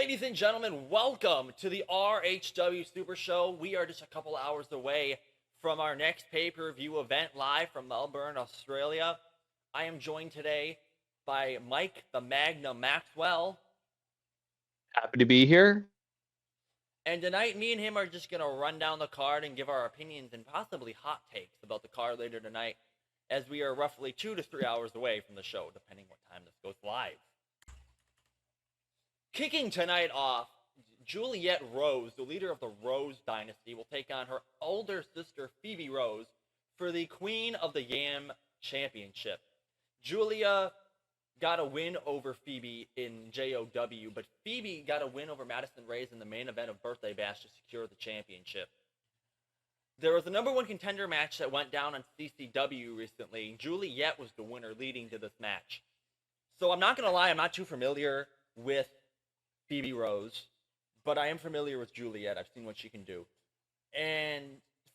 Ladies and gentlemen, welcome to the RHW Supershow. We are just a couple hours away from our next pay-per-view event live from Melbourne, Australia. I am joined today by Mike the Magnum Maxwell. Happy to be here. And tonight, me and him are just going to run down the card and give our opinions and possibly hot takes about the card later tonight, as we are roughly 2 to 3 hours away from the show, depending what time this goes live. Kicking tonight off, Juliette Rose, the leader of the Rose dynasty, will take on her older sister, Phoebe Rose, for the Queen of the Yam Championship. Julia got a win over Phoebe in JOW, but Phoebe got a win over Madison Rayes in the main event of Birthday Bash to secure the championship. There was a number one contender match that went down on CCW recently. Juliette was the winner leading to this match. So I'm not going to lie, I'm not too familiar with Phoebe Rose, but I am familiar with Juliette. I've seen what she can do. And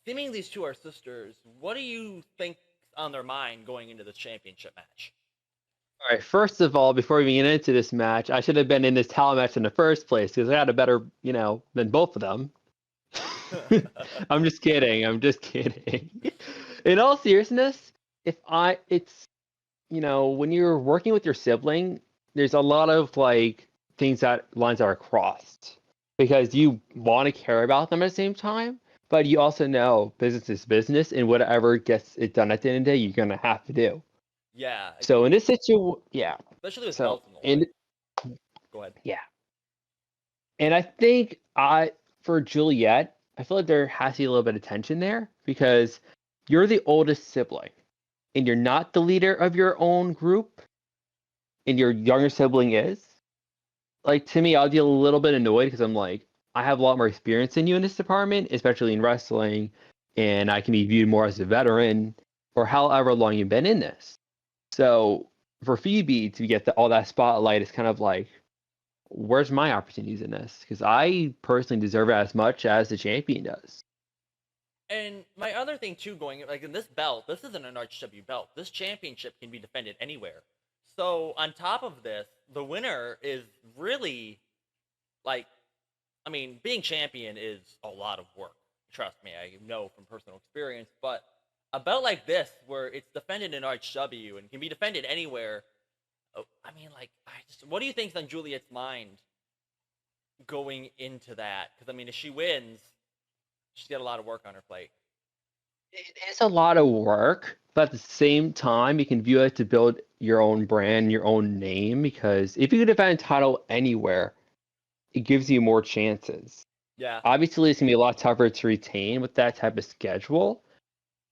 seeming these two are sisters, what do you think on their mind going into this championship match? All right, first of all, before we get into this match, I should have been in this title match in the first place because I had a better, than both of them. I'm just kidding. In all seriousness, when you're working with your sibling, there's a lot of things that lines are crossed because you want to care about them at the same time, but you also know business is business and whatever gets it done at the end of the day, you're going to have to do. Yeah. So in this situation, yeah. Especially with belts in the line. Go ahead. Yeah. And I think for Juliette, I feel like there has to be a little bit of tension there because you're the oldest sibling and you're not the leader of your own group and your younger sibling is. To me, I'll get a little bit annoyed because I'm like, I have a lot more experience than you in this department, especially in wrestling, and I can be viewed more as a veteran for however long you've been in this. So for Phoebe to get all that spotlight is kind of like, where's my opportunities in this? Because I personally deserve it as much as the champion does. And my other thing too, going in this belt, this isn't an RHW belt. This championship can be defended anywhere. So on top of this, the winner is really being champion is a lot of work. Trust me, I know from personal experience. But a belt like this, where it's defended in RHW and can be defended anywhere, what do you think's on Juliette's mind going into that? Because if she wins, she's got a lot of work on her plate. It is a lot of work, but at the same time, you can view it to build your own brand, your own name, because if you can defend a title anywhere, it gives you more chances. Yeah. Obviously, it's going to be a lot tougher to retain with that type of schedule,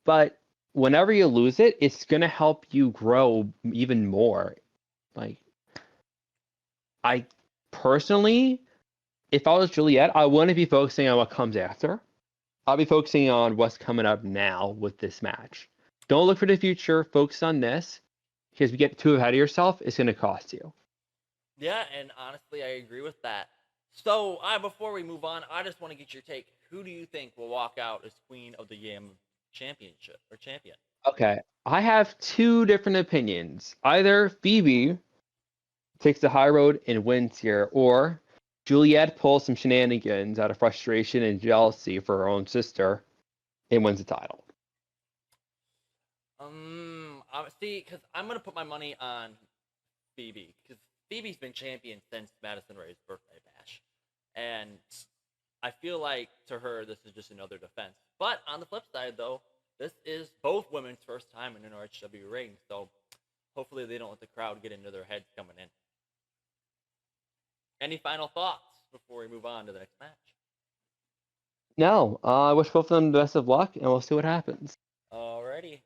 but whenever you lose it, it's going to help you grow even more. I personally, if I was Juliette, I wouldn't be focusing on what comes after. I'll be focusing on what's coming up now with this match. Don't look for the future. Focus on this. Because if you get too ahead of yourself, it's going to cost you. Yeah, and honestly, I agree with that. So, before we move on, I just want to get your take. Who do you think will walk out as Queen of the Yam Championship or champion? Okay, I have two different opinions. Either Phoebe takes the high road and wins here, or Juliette pulls some shenanigans out of frustration and jealousy for her own sister and wins the title. See, because I'm going to put my money on Phoebe, because Phoebe's been champion since Madison Ray's Birthday Bash. And I feel like, to her, this is just another defense. But on the flip side, though, this is both women's first time in an RHW ring, so hopefully they don't let the crowd get into their heads coming in. Any final thoughts before we move on to the next match? No, I wish both of them the best of luck, and we'll see what happens. Alrighty.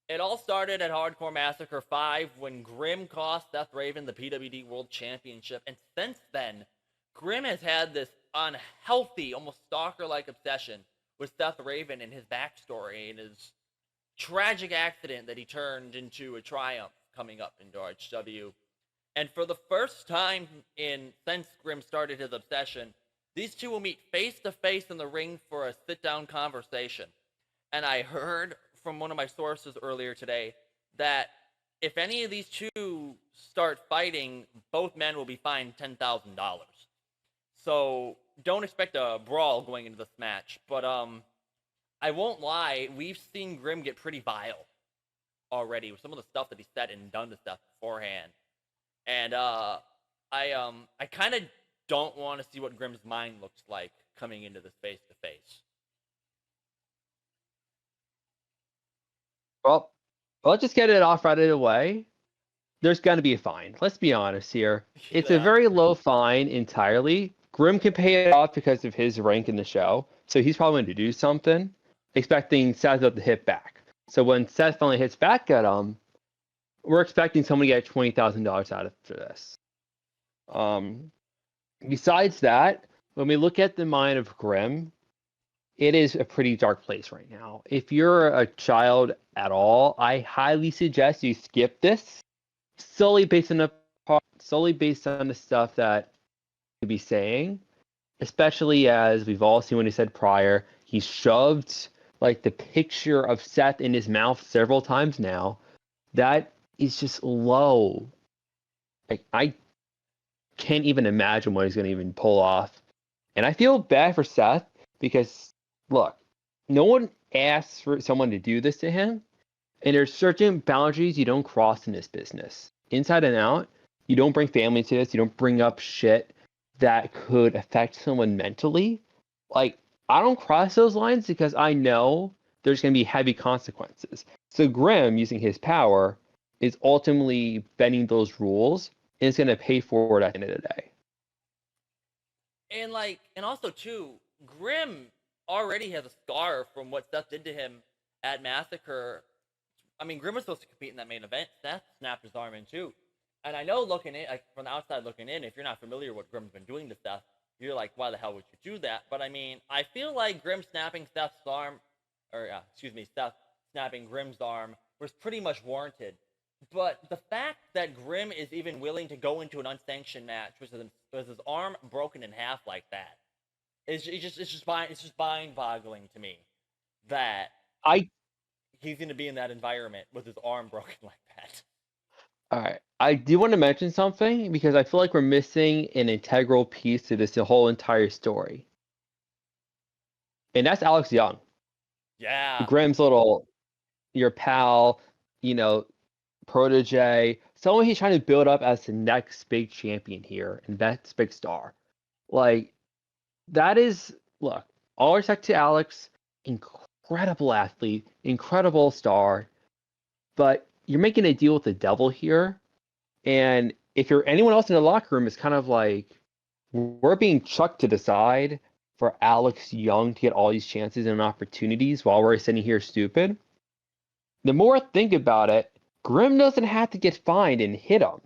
It all started at Hardcore Massacre 5 when Grimm cost Seth Raven the PWD World Championship, and since then, Grimm has had this unhealthy, almost stalker-like obsession with Seth Raven and his backstory and his tragic accident that he turned into a triumph coming up into RHW. And for the first time since Grimm started his obsession, these two will meet face-to-face in the ring for a sit-down conversation. And I heard from one of my sources earlier today that if any of these two start fighting, both men will be fined $10,000. So don't expect a brawl going into this match. But I won't lie, we've seen Grim get pretty vile already with some of the stuff that he said and done to stuff beforehand. And I kind of don't want to see what Grim's mind looks like coming into this face to face. Well, let's just get it off right away. There's going to be a fine. Let's be honest here. It's a very low fine entirely. Grim can pay it off because of his rank in the show, so he's probably going to do something, expecting Seth to hit back. So when Seth finally hits back at him, we're expecting someone to get $20,000 out of this. Besides that, when we look at the mind of Grim, it is a pretty dark place right now. If you're a child at all, I highly suggest you skip this solely based on the stuff that he'd be saying, especially as we've all seen when he said prior, he shoved like the picture of Seth in his mouth several times now. That is just low. Like, I can't even imagine what he's going to even pull off. And I feel bad for Seth because, look, no one asks for someone to do this to him. And there's certain boundaries you don't cross in this business. Inside and out, you don't bring family to this. You don't bring up shit that could affect someone mentally. Like, I don't cross those lines because I know there's going to be heavy consequences. So Grim, using his power, is ultimately bending those rules and is going to pay for it at the end of the day. And also too, Grim already has a scar from what Seth did to him at Massacre. I mean, Grim was supposed to compete in that main event. Seth snapped his arm in too. And I know looking in, like, from the outside looking in, if you're not familiar with what Grim's been doing to Seth, you're like, why the hell would you do that? But I mean, I feel like Grim snapping Seth's arm, Seth snapping Grim's arm was pretty much warranted. But the fact that Grim is even willing to go into an unsanctioned match with his arm broken in half like that, it's just mind-boggling to me that he's going to be in that environment with his arm broken like that. All right. I do want to mention something because I feel like we're missing an integral piece to this whole entire story. And that's Alex Young. Yeah. Grim's your pal, protege, someone he's trying to build up as the next big champion here and next big star. Like, that is, look, all respect to Alex, incredible athlete, incredible star, but you're making a deal with the devil here. And if you're anyone else in the locker room, it's kind of like we're being chucked to the side for Alex Young to get all these chances and opportunities while we're sitting here stupid. The more I think about it, Grim doesn't have to get fined and hit him.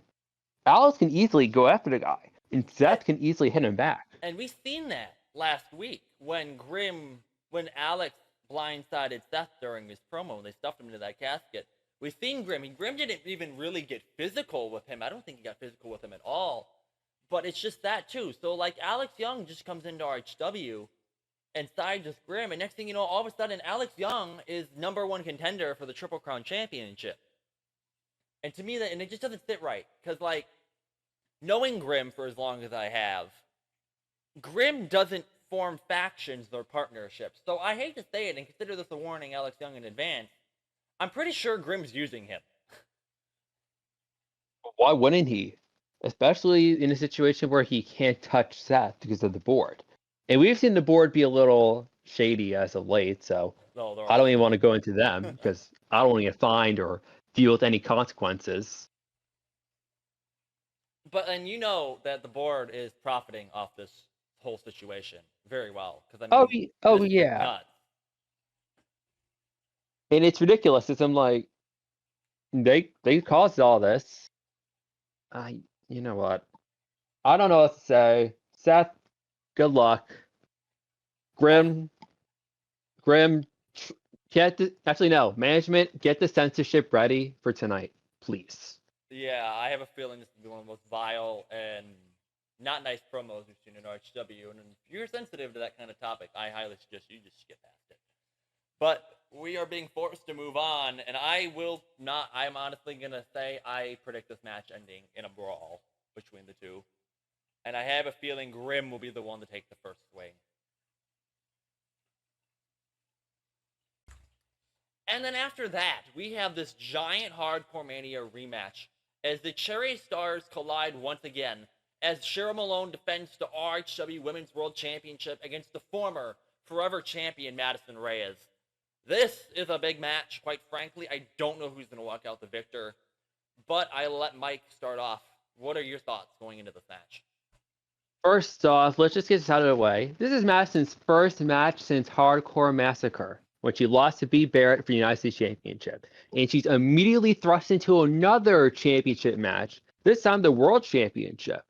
Alex can easily go after the guy, and Seth can easily hit him back. And we've seen that last week when Alex blindsided Seth during his promo. They stuffed him into that casket. We've seen Grim. Grim didn't even really get physical with him. I don't think he got physical with him at all. But it's just that, too. So, like, Alex Young just comes into RHW and sides with Grim. And next thing you know, all of a sudden, Alex Young is #1 contender for the Triple Crown Championship. And to me, it just doesn't sit right. Because, like, knowing Grim for as long as I have, Grim doesn't form factions or partnerships. So I hate to say it and consider this a warning, Alex Young, in advance. I'm pretty sure Grim's using him. Why wouldn't he? Especially in a situation where he can't touch Seth because of the board. And we've seen the board be a little shady as of late, so I don't even want to go into them because I don't want to get fined or deal with any consequences. And you know that the board is profiting off this whole situation very well. Because Yeah. Nuts. And it's ridiculous. It's like they caused all this. You know what? I don't know what to say. Seth, good luck. Grim, management, get the censorship ready for tonight, please. Yeah, I have a feeling this will be one of the most vile and not nice promos we've seen in RHW. And if you're sensitive to that kind of topic, I highly suggest you just skip past it. But we are being forced to move on, and I will not. I'm honestly gonna say I predict this match ending in a brawl between the two, and I have a feeling Grim will be the one to take the first swing. And then after that, we have this giant Hardcore Mania rematch as the Cherry Stars collide once again as Cheryl Malone defends the RHW Women's World Championship against the former Forever Champion Madison Reyes. This is a big match, quite frankly. I don't know who's going to walk out the victor, but I let Mike start off. What are your thoughts going into this match? First off, let's just get this out of the way. This is Madison's first match since Hardcore Massacre, when she lost to B. Barrett for the United States Championship. And she's immediately thrust into another championship match, this time the World Championship.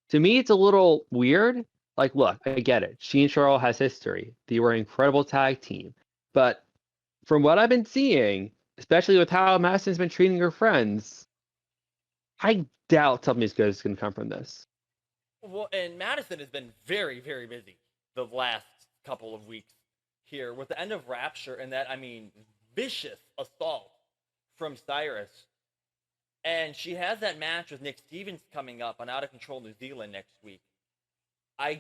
To me, it's a little weird. Like, look, I get it. She and Cheryl has history. They were an incredible tag team. But from what I've been seeing, especially with how Madison's been treating her friends, I doubt something as good is going to come from this. Well, and Madison has been very, very busy the last couple of weeks here with the end of Rapture and that, vicious assault from Cyrus. And she has that match with Nick Stevens coming up on Out of Control New Zealand next week. I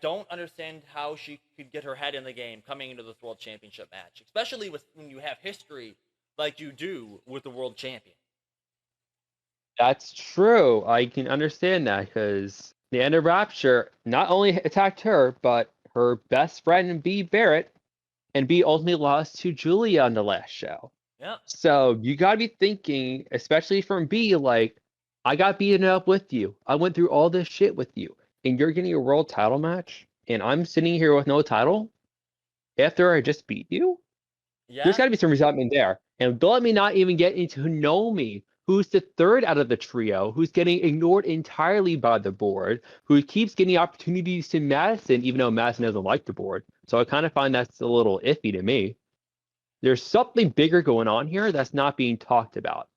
don't understand how she could get her head in the game coming into this World Championship match, especially when you have history like you do with the World Champion. That's true. I can understand that because the end of Rapture not only attacked her, but her best friend B. Barrett, and B ultimately lost to Julia on the last show. Yeah. So you gotta be thinking, especially from B, like, I got beaten up with you. I went through all this shit with you, and you're getting a world title match, and I'm sitting here with no title after I just beat you? Yeah. There's gotta be some resentment there. And don't let me not even get into Nomi, who's the third out of the trio, who's getting ignored entirely by the board, who keeps getting opportunities to Madison, even though Madison doesn't like the board. So I kind of find that's a little iffy to me. There's something bigger going on here that's not being talked about.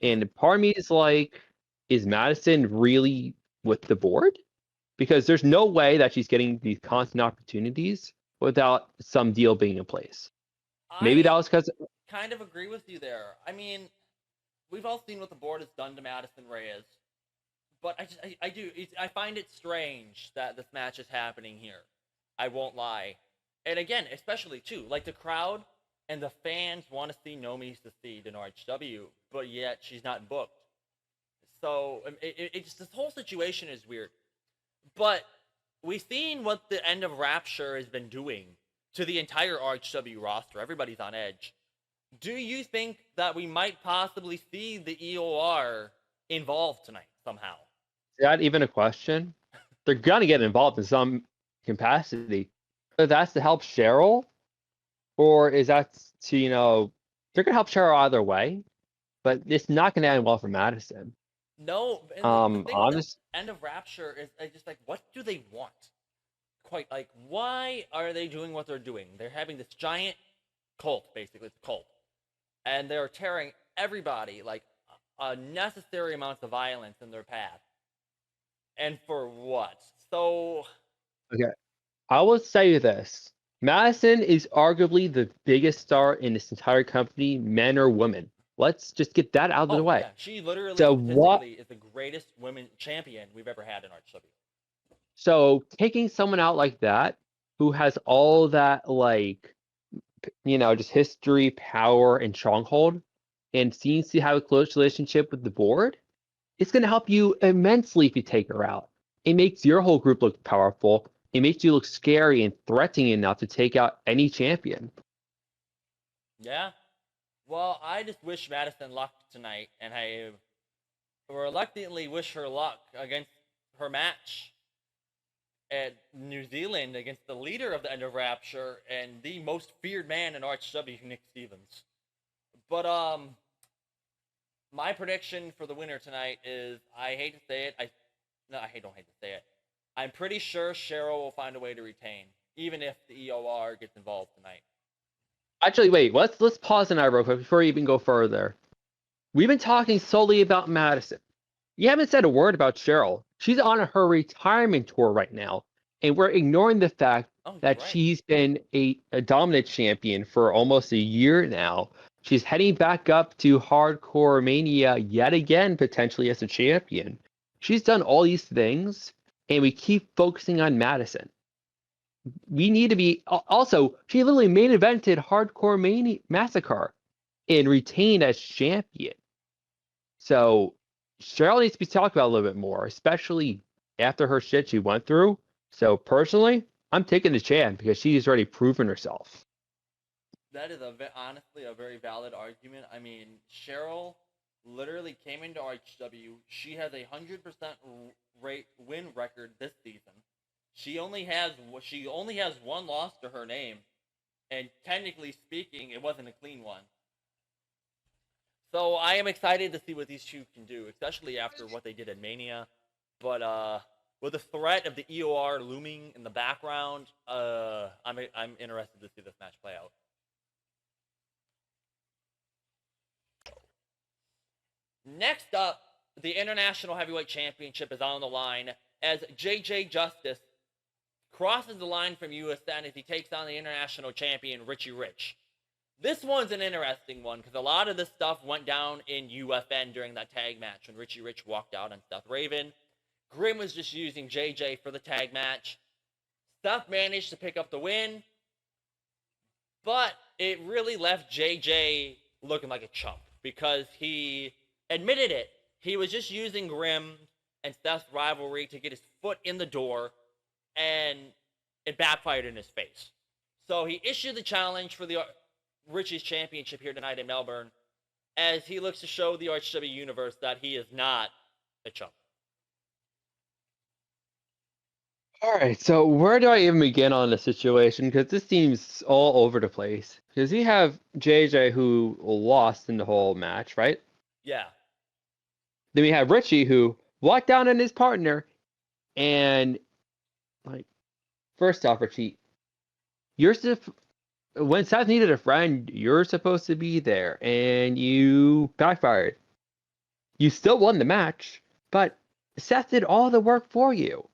And part of me is like, is Madison really with the board? Because there's no way that she's getting these constant opportunities without some deal being in place. Maybe that was because... kind of agree with you there. We've all seen what the board has done to Madison Reyes, but I find it strange that this match is happening here. I won't lie. And again, especially too, like the crowd and the fans want to see Nomi succeed in RHW, but yet she's not booked. So it's this whole situation is weird. But we've seen what the end of Rapture has been doing to the entire RHW roster. Everybody's on edge. Do you think that we might possibly see the EOR involved tonight somehow? Is that even a question? They're gonna get involved in some capacity. Whether that's to help Cheryl, or is that to, they're gonna help Cheryl either way, but it's not gonna end well for Madison. No, and the thing honest. With the end of Rapture is just like, what do they want? Quite like, why are they doing what they're doing? They're having this giant cult, basically, it's a cult. And they're tearing everybody, like, unnecessary amounts of violence in their path. And for what? So... Okay. I will say this. Madison is arguably the biggest star in this entire company, men or women. Let's just get that out of the way. Yeah. She literally is the greatest women champion we've ever had in RHW. So taking someone out like that, who has all that, like, just history, power, and stronghold, and seems to have a close relationship with the board, it's going to help you immensely if you take her out. It makes your whole group look powerful. It makes you look scary and threatening enough to take out any champion. Yeah. Well, I just wish Madison luck tonight, and I reluctantly wish her luck against her match at New Zealand against the leader of the End of Rapture and the most feared man in RHW, Nick Stevens. But my prediction for the winner tonight is, I hate to say it, don't hate to say it. I'm pretty sure Cheryl will find a way to retain, even if the EOR gets involved tonight. Actually, wait, let's pause on that real quick before we even go further. We've been talking solely about Madison. You haven't said a word about Cheryl. She's on her retirement tour right now. And we're ignoring the fact Oh, you're that right. she's been a dominant champion for almost a year now. She's heading back up to Hardcore Mania yet again, potentially as a champion. She's done all these things, and we keep focusing on Madison. We need to be. Also, she literally main evented Hardcore Mania Massacre and retained as champion. So Cheryl needs to be talked about a little bit more, especially after her shit she went through. So personally, I'm taking the Chan because she's already proven herself. That is honestly a very valid argument. I mean, Cheryl literally came into RHW. She has a 100% rate win record this season. She only has one loss to her name, and technically speaking, it wasn't a clean one. So I am excited to see what these two can do, especially after what they did at Mania. But with the threat of the EOR looming in the background, I'm interested to see this match play out. Next up, the International Heavyweight Championship is on the line as JJ Justice crosses the line from USN as he takes on the International Champion Rhw Rich. This one's an interesting one because a lot of this stuff went down in UFN during that tag match when Rhw Rich walked out on Seth Raven. Grim was just using JJ for the tag match. Seth managed to pick up the win, but it really left JJ looking like a chump because he admitted it. He was just using Grim and Seth's rivalry to get his foot in the door, and it backfired in his face. So he issued the challenge for the Richie's championship here tonight in Melbourne as he looks to show the RHW universe that he is not a chump. All right, so where do I even begin on the situation? Because this seems all over the place. Because you have JJ who lost in the whole match, right? Yeah. Then we have Richie who walked down on his partner, and like, first off, Richie, when Seth needed a friend, you're supposed to be there, and you backfired. You still won the match, but Seth did all the work for you,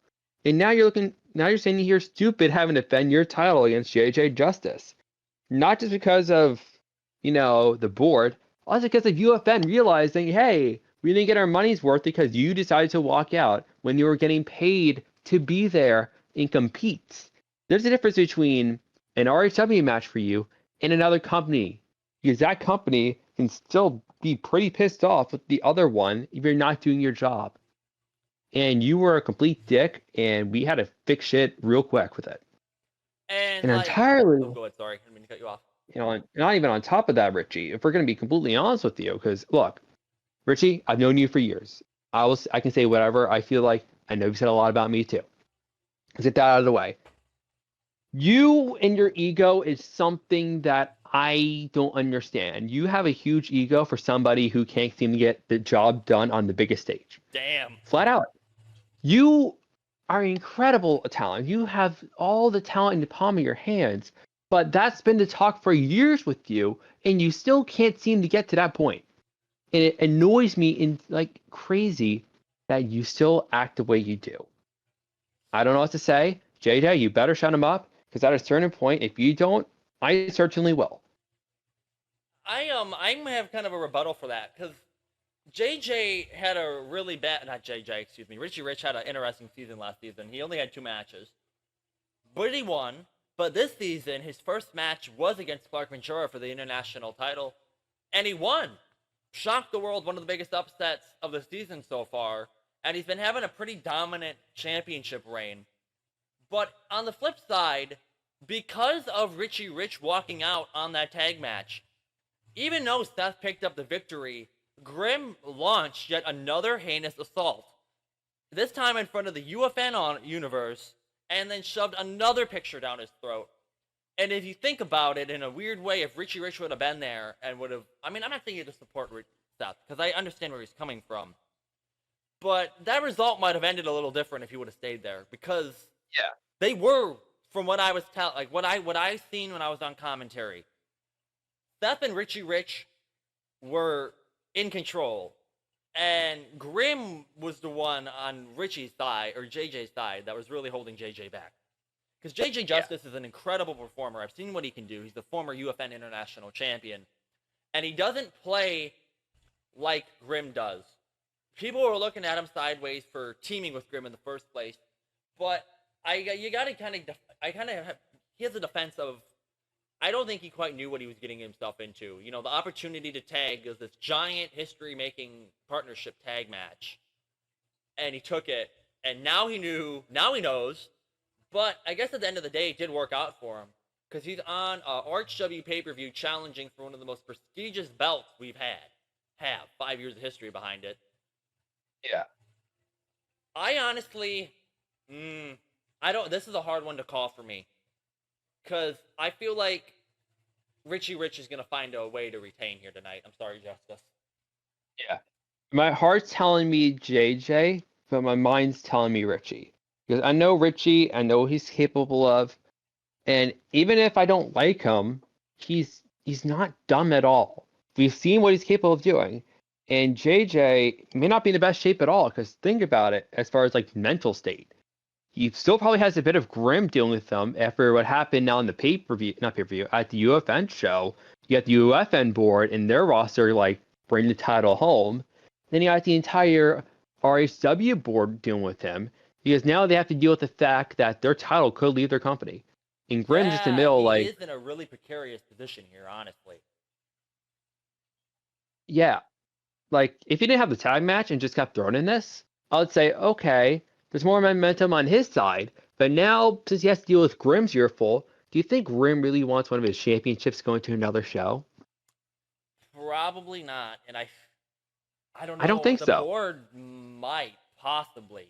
and now you're saying you're stupid having to defend your title against JJ Justice, not just because of the board, also because of UFN realizing, hey, we didn't get our money's worth because you decided to walk out when you were getting paid to be there and compete. There's a difference between an RHW match for you and another company, because that company can still be pretty pissed off with the other one if you're not doing your job. And you were a complete dick, and we had to fix shit real quick with it. And entirely. Oh, go ahead. Sorry, I didn't mean to cut you off. Not even on top of that, Richie, if we're going to be completely honest with you, because look, Richie, I've known you for years. I can say whatever I feel like. I know you said a lot about me too. Let's get that out of the way. You and your ego is something that I don't understand. You have a huge ego for somebody who can't seem to get the job done on the biggest stage. Damn. Flat out. You are incredible talent. You have all the talent in the palm of your hands, but that's been the talk for years with you, and you still can't seem to get to that point. And it annoys me in like crazy that you still act the way you do. I don't know what to say. JJ, you better shut him up, because at a certain point, if you don't, I certainly will. I have kind of a rebuttal for that because JJ had a really bad, not JJ, excuse me. Rhw Rich had an interesting season last season. He only had 2 matches, but he won. But this season, his first match was against Clark Ventura for the international title, and he won. Shocked the world, one of the biggest upsets of the season so far, and he's been having a pretty dominant championship reign. But on the flip side, because of Rhw Rich walking out on that tag match, even though Seth picked up the victory, Grim launched yet another heinous assault. This time in front of the UFN universe, and then shoved another picture down his throat. And if you think about it in a weird way, if Rhw Rich would have been there and would have, I mean, I'm not saying you to support Seth, because I understand where he's coming from. But that result might have ended a little different if he would have stayed there, because they were, from what I was what I seen when I was on commentary, Seth and Rhw Rich were in control, and Grim was the one on Richie's side, or JJ's side, that was really holding JJ back. Because JJ Justice is an incredible performer. I've seen what he can do. He's the former UFN International Champion. And he doesn't play like Grimm does. People were looking at him sideways for teaming with Grimm in the first place. But he has a defense of, I don't think he quite knew what he was getting himself into. You know, the opportunity to tag is this giant history-making partnership tag match. And he took it. And now he knows. But I guess at the end of the day, it did work out for him. Because he's on RHW pay-per-view challenging for one of the most prestigious belts we've had. 5 years of history behind it. Yeah. I honestly, this is a hard one to call for me. Because I feel like Rhw is going to find a way to retain here tonight. I'm sorry, Justice. Yeah. My heart's telling me JJ, but my mind's telling me Rhw. Because I know Rhw, I know what he's capable of. And even if I don't like him, he's not dumb at all. We've seen what he's capable of doing. And JJ may not be in the best shape at all, because think about it, as far as like mental state. He still probably has a bit of Grimm dealing with them after what happened now in the not pay-per-view, at the UFN show. You got the UFN board and their roster like bring the title home. Then you got the entire RHW board dealing with him, because now they have to deal with the fact that their title could leave their company. And Grimm's just in the middle, he is in a really precarious position here, honestly. Yeah. Like, if he didn't have the tag match and just got thrown in this, I would say, okay, there's more momentum on his side. But now, since he has to deal with Grimm's earful, do you think Grimm really wants one of his championships going to another show? Probably not. And I don't know. I don't think the so. The board might, possibly.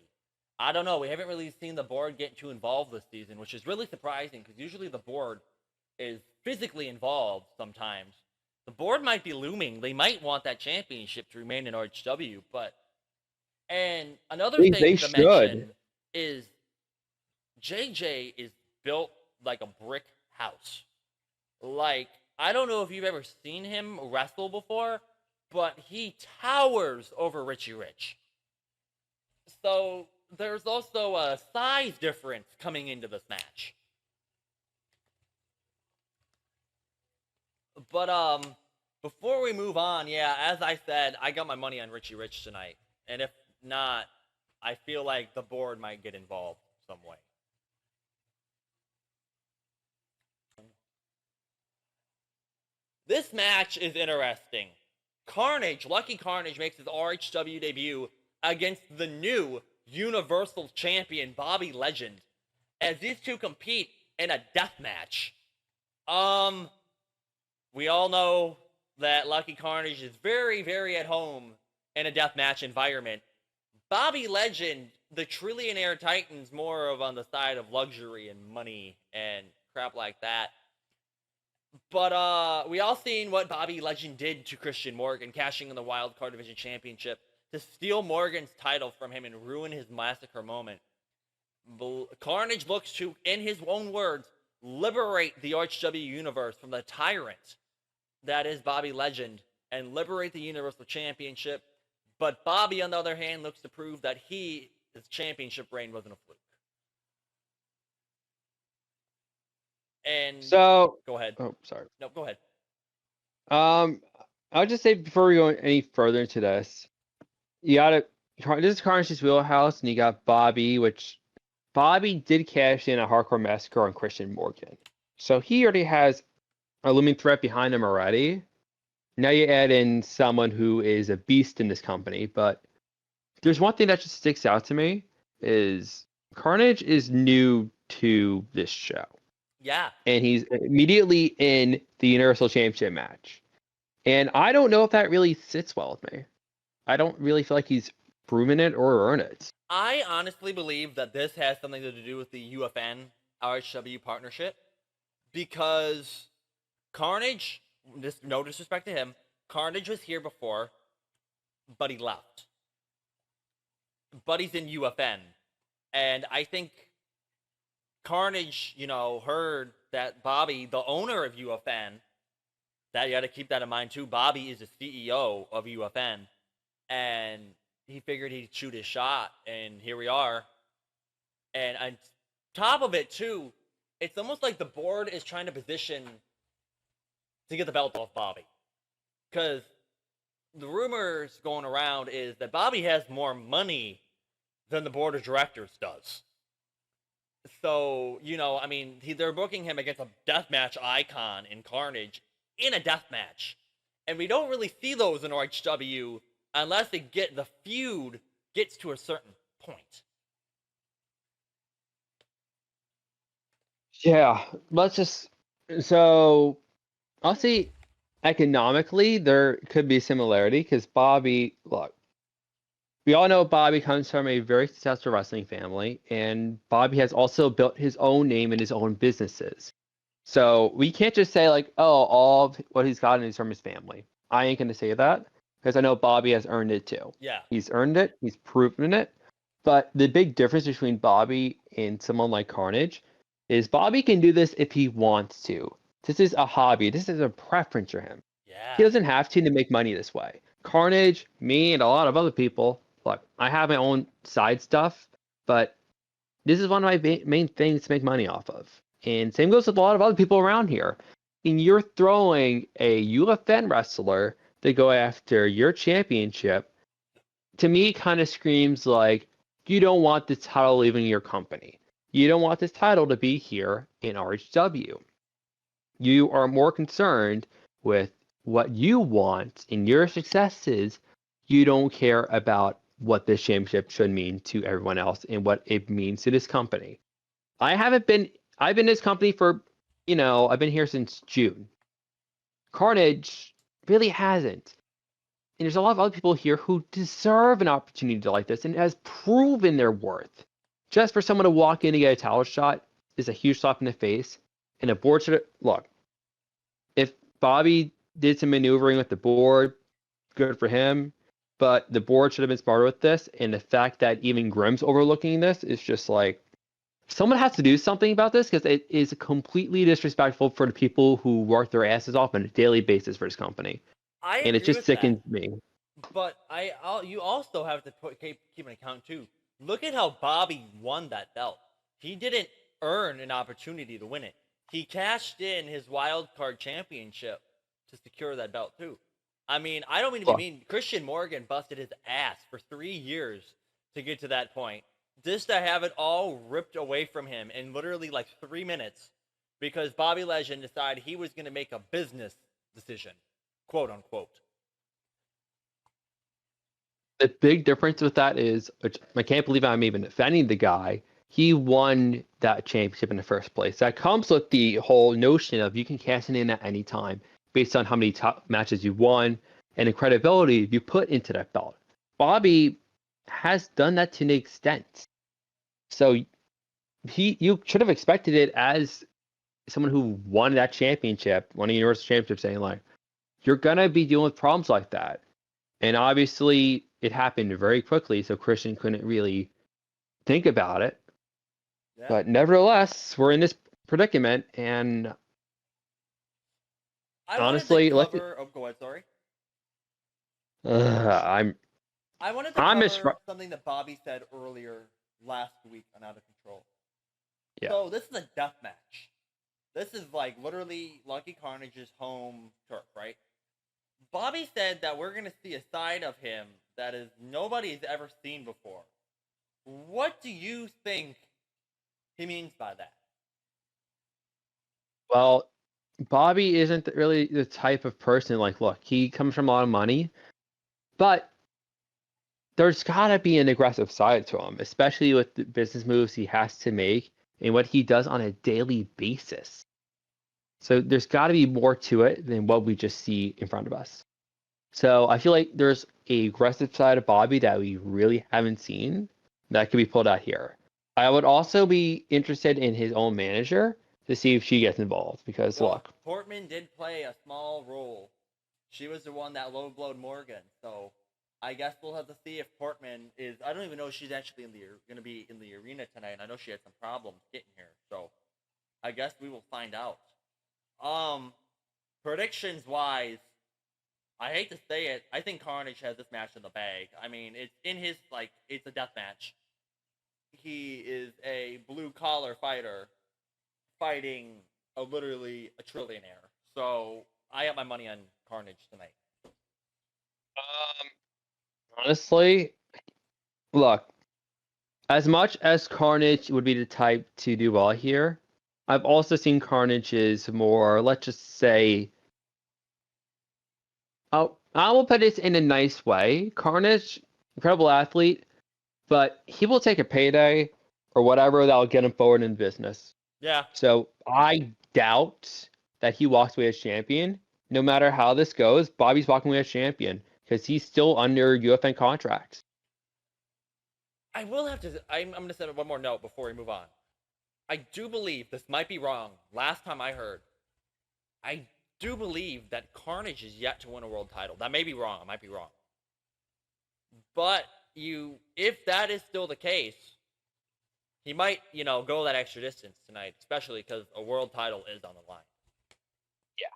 I don't know. We haven't really seen the board get too involved this season, which is really surprising because usually the board is physically involved sometimes. The board might be looming. They might want that championship to remain in RHW, but... And another thing to mention is JJ is built like a brick house. Like, I don't know if you've ever seen him wrestle before, but he towers over Rhw. So there's also a size difference coming into this match. But before we move on, yeah, as I said, I got my money on Rhw tonight. And if not, I feel like the board might get involved some way. This match is interesting. Lucky Carnage makes his RHW debut against the new Universal Champion, Bobby Legend, as these two compete in a death match. We all know that Lucky Carnage is very, very at home in a deathmatch environment. Bobby Legend, the Trillionaire Titan's more of on the side of luxury and money and crap like that. But we all seen what Bobby Legend did to Christian Morgan, cashing in the Wild Card Division Championship to steal Morgan's title from him and ruin his massacre moment. Carnage looks to, in his own words, liberate the RHW universe from the tyrant that is Bobby Legend and liberate the Universal Championship. But Bobby, on the other hand, looks to prove that his championship reign wasn't a fluke. And so, go ahead. Oh, sorry. No, go ahead. I'll just say before we go any further into this, this is Carnage's wheelhouse, and you got Bobby, which Bobby did cash in a Hardcore Massacre on Christian Morgan. So he already has a looming threat behind him already. Now you add in someone who is a beast in this company, but there's one thing that just sticks out to me is Carnage is new to this show. Yeah. And he's immediately in the Universal Championship match. And I don't know if that really sits well with me. I don't really feel like he's proven it or earned it. I honestly believe that this has something to do with the UFN RHW partnership, because Carnage, no disrespect to him, Carnage was here before, but he left. But he's in UFN. And I think Carnage, heard that Bobby, the owner of UFN, that you got to keep that in mind too. Bobby is the CEO of UFN, and he figured he'd shoot his shot, and here we are. And on top of it too, it's almost like the board is trying to position to get the belt off Bobby. Because the rumors going around is that Bobby has more money than the board of directors does. So, I mean, they're booking him against a deathmatch icon in Carnage in a deathmatch. And we don't really see those in RHW unless the feud gets to a certain point. Yeah, so I'll say economically there could be a similarity because Bobby, look, we all know Bobby comes from a very successful wrestling family, and Bobby has also built his own name and his own businesses. So we can't just say like, oh, all of what he's gotten is from his family. I ain't gonna say that because I know Bobby has earned it too. Yeah. He's earned it. He's proven it. But the big difference between Bobby and someone like Carnage is Bobby can do this if he wants to. This is a hobby. This is a preference for him. Yeah. He doesn't have to make money this way. Carnage, me, and a lot of other people, look, I have my own side stuff, but this is one of my main things to make money off of. And same goes with a lot of other people around here. And you're throwing a UFN wrestler to go after your championship, to me, kind of screams like you don't want this title leaving your company. You don't want this title to be here in RHW. You are more concerned with what you want and your successes. You don't care about what this championship should mean to everyone else and what it means to this company. I've been in this company for, I've been here since June. Carnage really hasn't. And there's a lot of other people here who deserve an opportunity like this and has proven their worth. Just for someone to walk in and get a title shot is a huge slap in the face. And the board should look. If Bobby did some maneuvering with the board, good for him. But the board should have been smarter with this. And the fact that even Grimm's overlooking this is just like, someone has to do something about this because it is completely disrespectful for the people who work their asses off on a daily basis for this company. And it just sickens me. But you also have to keep an account too. Look at how Bobby won that belt. He didn't earn an opportunity to win it. He cashed in his wild card championship to secure that belt too. I mean, I don't mean to be mean. Christian Morgan busted his ass for 3 years to get to that point. Just to have it all ripped away from him in literally like 3 minutes because Bobby Legend decided he was going to make a business decision, quote unquote. The big difference with that is, which I can't believe I'm even defending the guy, he won that championship in the first place. That comes with the whole notion of you can cash it in at any time based on how many top matches you won and the credibility you put into that belt. Bobby has done that to an extent. So you should have expected it as someone who won that championship, won a Universal Championship, saying like, you're gonna be dealing with problems like that. And obviously it happened very quickly, so Christian couldn't really think about it. Yeah. But nevertheless, we're in this predicament, and honestly, go ahead, sorry. I wanted to cover something that Bobby said earlier last week on Out of Control. Yeah. So this is a death match. This is like literally Lucky Carnage's home turf, right? Bobby said that we're going to see a side of him that is nobody's ever seen before. What do you think he means by that? Well, Bobby isn't really the type of person like, look, he comes from a lot of money, but there's got to be an aggressive side to him, especially with the business moves he has to make and what he does on a daily basis. So there's got to be more to it than what we just see in front of us. So I feel like there's a aggressive side of Bobby that we really haven't seen that could be pulled out here. I would also be interested in his own manager to see if she gets involved because look, Portman did play a small role. She was the one that low-blowed Morgan. So I guess we'll have to see if Portman is. I don't even know if she's actually going to be in the arena tonight. And I know she had some problems getting here. So I guess we will find out. Predictions wise, I hate to say it, I think Carnage has this match in the bag. I mean, it's in his, it's a death match. He is a blue-collar fighter. fighting literally a trillionaire. So I have my money on Carnage tonight. Honestly, look, as much as Carnage would be the type to do well here, I've also seen Carnage's more, let's just say, I will put it in a nice way. Carnage, incredible athlete, but he will take a payday or whatever that'll get him forward in business. Yeah. So I doubt that he walks away as champion. No matter how this goes, Bobby's walking away as champion because he's still under UFN contract. I will have to. I'm going to send one more note before we move on. I do believe, this might be wrong, last time I heard, I do believe that Carnage is yet to win a world title. That may be wrong. I might be wrong. But if that is still the case, he might, go that extra distance tonight, especially because a world title is on the line. Yeah.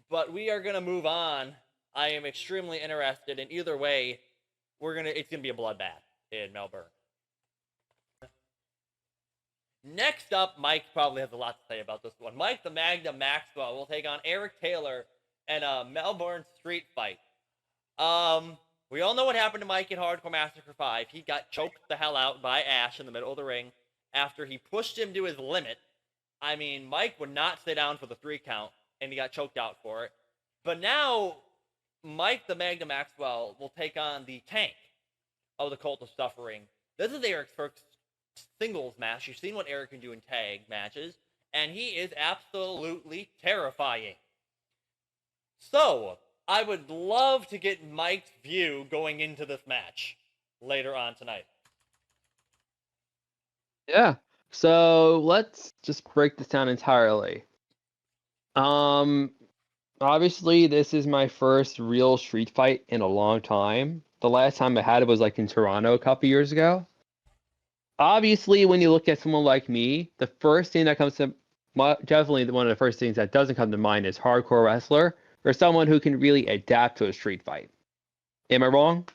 But we are going to move on. I am extremely interested in either way. It's going to be a bloodbath in Melbourne. Next up, Mike probably has a lot to say about this one. Mike the Magna Maxwell will take on Eric Taylor in a Melbourne street fight. We all know what happened to Mike in Hardcore Massacre 5. He got choked the hell out by Ash in the middle of the ring after he pushed him to his limit. I mean, Mike would not stay down for the 3 count, and he got choked out for it. But now, Mike the Magna Maxwell will take on the Tank of the Cult of Suffering. This is Eric's first singles match. You've seen what Eric can do in tag matches, and he is absolutely terrifying. So, I would love to get Mike's view going into this match later on tonight. Yeah. So let's just break this down entirely. Obviously this is my first real street fight in a long time. The last time I had it was like in Toronto a couple years ago. Obviously, when you look at someone like me, the first thing that comes to definitely one of the first things that doesn't come to mind is hardcore wrestler or someone who can really adapt to a street fight. Am I wrong?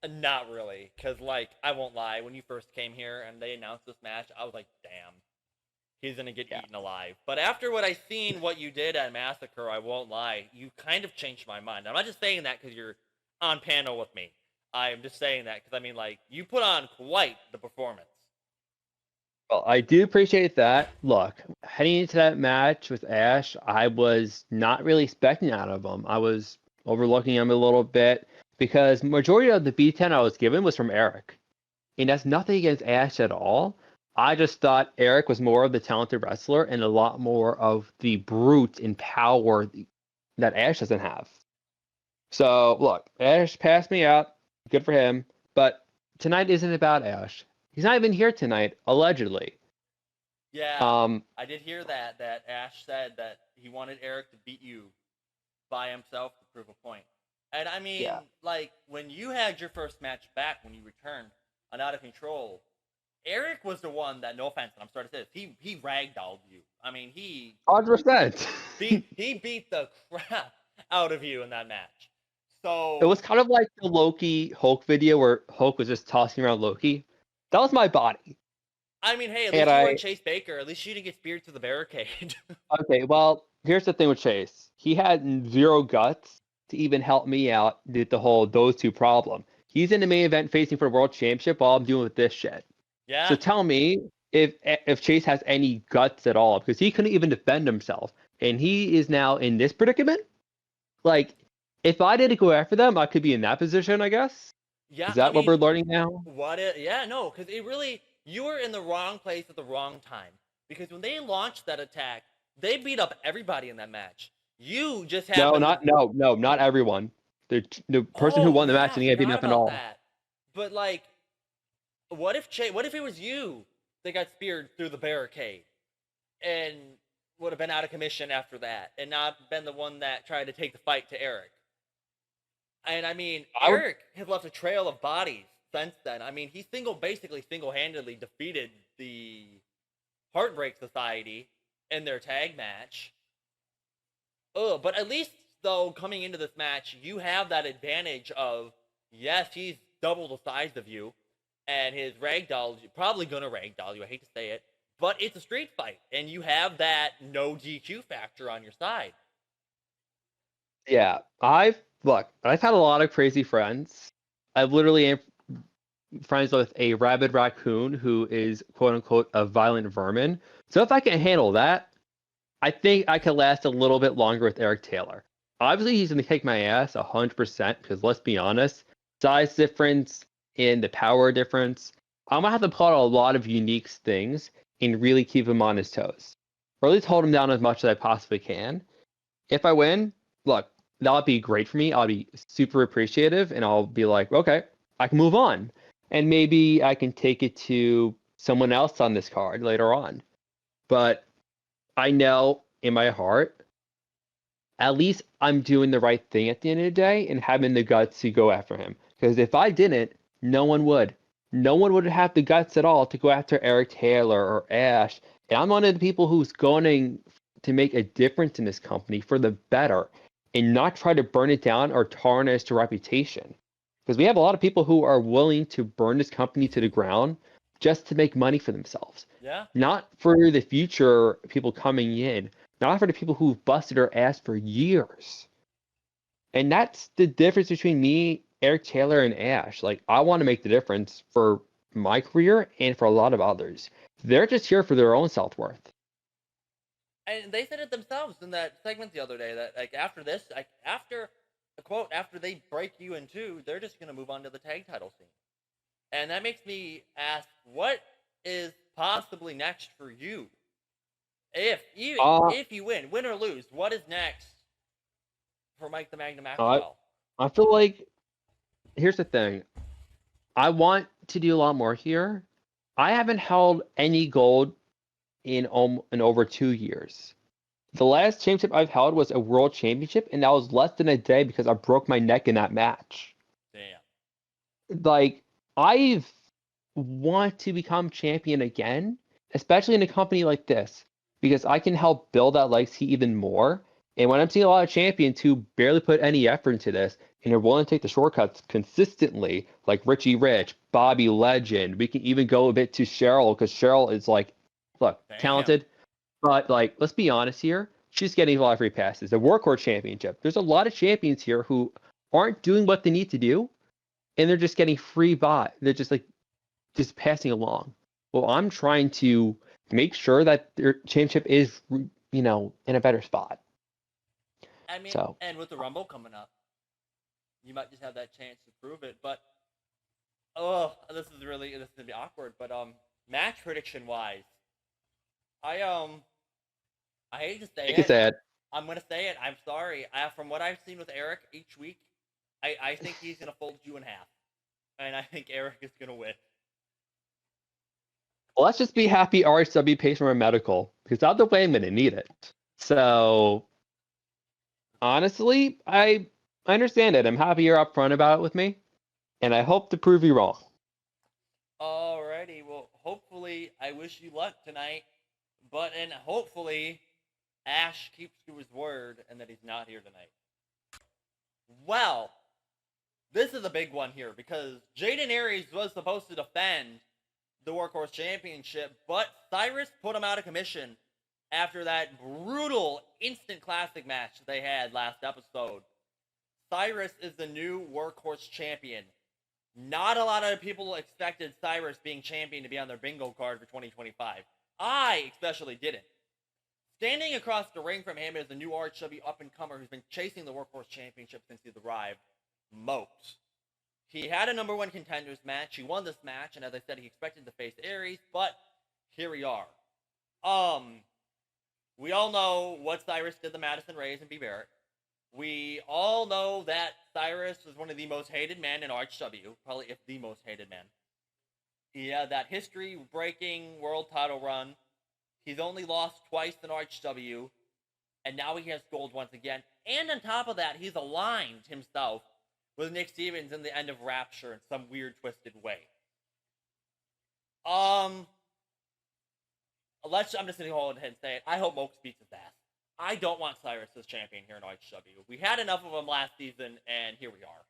Not really, because, I won't lie, when you first came here and they announced this match, I was like, damn, he's going to get eaten alive. But after what I seen what you did at Massacre, I won't lie, you kind of changed my mind. I'm not just saying that because you're on panel with me. I'm just saying that because, you put on quite the performance. Well, I do appreciate that. Look, heading into that match with Ash, I was not really expecting out of him. I was overlooking him a little bit because majority of the B10 I was given was from Eric. And that's nothing against Ash at all. I just thought Eric was more of the talented wrestler and a lot more of the brute and power that Ash doesn't have. So, look, Ash passed me out. Good for him. But tonight isn't about Ash. He's not even here tonight, allegedly. Yeah, I did hear that Ash said that he wanted Eric to beat you by himself to prove a point. And when you had your first match back, when you returned on Out of Control, Eric was the one that, no offense, and I'm sorry to say this, he ragdolled you. He 100%. he beat the crap out of you in that match. So it was kind of like the Loki Hulk video where Hulk was just tossing around Loki. That was my body. Hey, at least you weren't Chase Baker. At least you didn't get speared through the barricade. Okay, well, here's the thing with Chase. He had zero guts to even help me out with the whole those two problem. He's in the main event facing for the world championship while I'm dealing with this shit. Yeah. So tell me if Chase has any guts at all, because he couldn't even defend himself. And he is now in this predicament? If I didn't go after them, I could be in that position, I guess. Yeah. Is that what we're learning now? No, because you were in the wrong place at the wrong time. Because when they launched that attack, they beat up everybody in that match. You just happened not everyone. The person who won the match didn't get beaten up at all. That. But what if it was you that got speared through the barricade and would have been out of commission after that and not been the one that tried to take the fight to Eric? And Eric has left a trail of bodies since then. He basically single-handedly defeated the Heartbreak Society in their tag match. But at least, though, coming into this match, you have that advantage of, yes, he's double the size of you, and his ragdoll, probably gonna ragdoll you, I hate to say it, but it's a street fight, and you have that no DQ factor on your side. Yeah, I've had a lot of crazy friends. I've literally am friends with a rabid raccoon who is quote unquote a violent vermin. So if I can handle that, I think I could last a little bit longer with Eric Taylor. Obviously, he's going to kick my ass 100% because let's be honest, size difference and the power difference. I'm going to have to pull out a lot of unique things and really keep him on his toes, or at least hold him down as much as I possibly can. If I win, look, that'll be great for me. I'll be super appreciative and I'll be like, okay, I can move on. And maybe I can take it to someone else on this card later on. But I know in my heart, at least I'm doing the right thing at the end of the day and having the guts to go after him. Because if I didn't, no one would. No one would have the guts at all to go after Eric Taylor or Ash. And I'm one of the people who's going to make a difference in this company for the better and not try to burn it down or tarnish the reputation. Because we have a lot of people who are willing to burn this company to the ground just to make money for themselves. Yeah. Not for the future people coming in, not for the people who've busted their ass for years. And that's the difference between me, Eric Taylor, and Ash. Like, I want to make the difference for my career and for a lot of others. They're just here for their own self-worth. And they said it themselves in that segment the other day that, like, after this, like, after the quote, after they break you in two, they're just going to move on to the tag title scene. And that makes me ask, what is possibly next for you? If you win or lose, what is next for Mike the Magnum Maxwell? I feel like, here's the thing. I want to do a lot more here. I haven't held any gold in over 2 years. The last championship I've held was a world championship, and that was less than a day because I broke my neck in that match. Damn. Like, I want to become champion again, especially in a company like this, because I can help build that legacy even more. And when I'm seeing a lot of champions who barely put any effort into this and are willing to take the shortcuts consistently, like Richie Rich, Bobby Legend, we can even go a bit to Cheryl, because Cheryl is like, look, Damn. talented, but like, let's be honest here, she's getting a lot of free passes. The Workhorse Championship, there's a lot of champions here who aren't doing what they need to do, and they're just getting free by. They're just like, just passing along. Well, I'm trying to make sure that their championship is, in a better spot. I mean, so. And with the Rumble coming up, you might just have that chance to prove it. But this is gonna be awkward. But match prediction wise, I hate to say it. I'm gonna say it. I'm sorry. From what I've seen with Eric each week, I think he's gonna fold you in half, and I think Eric is gonna win. Well, let's just be happy RHW pays for my medical, because without the way I'm gonna need it. So honestly, I understand it. I'm happy you're upfront about it with me, and I hope to prove you wrong. Alrighty, well, hopefully, I wish you luck tonight, and hopefully, Ash keeps to his word and that he's not here tonight. Well, this is a big one here, because Jaden Aries was supposed to defend the Workhorse Championship, but Cyrus put him out of commission after that brutal instant classic match they had last episode. Cyrus is the new Workhorse Champion. Not a lot of people expected Cyrus being champion to be on their bingo card for 2025. I especially didn't. Standing across the ring from him is the new RHW up-and-comer who's been chasing the Workhorse Championship since he's arrived, Moat. He had a number one contenders match. He won this match, and as I said, he expected to face Aries, but here we are. We all know what Cyrus did to Madison Ray's and B. Barrett. We all know that Cyrus was one of the most hated men in RHW, probably if the most hated man. He had that history-breaking world title run. He's only lost twice in RHW, and now he has gold once again. And on top of that, he's aligned himself with Nick Stevens in the end of Rapture in some weird, twisted way. I'm just going to go ahead and say it. I hope Mox beats his ass. I don't want Cyrus as champion here in RHW. We had enough of him last season, and here we are.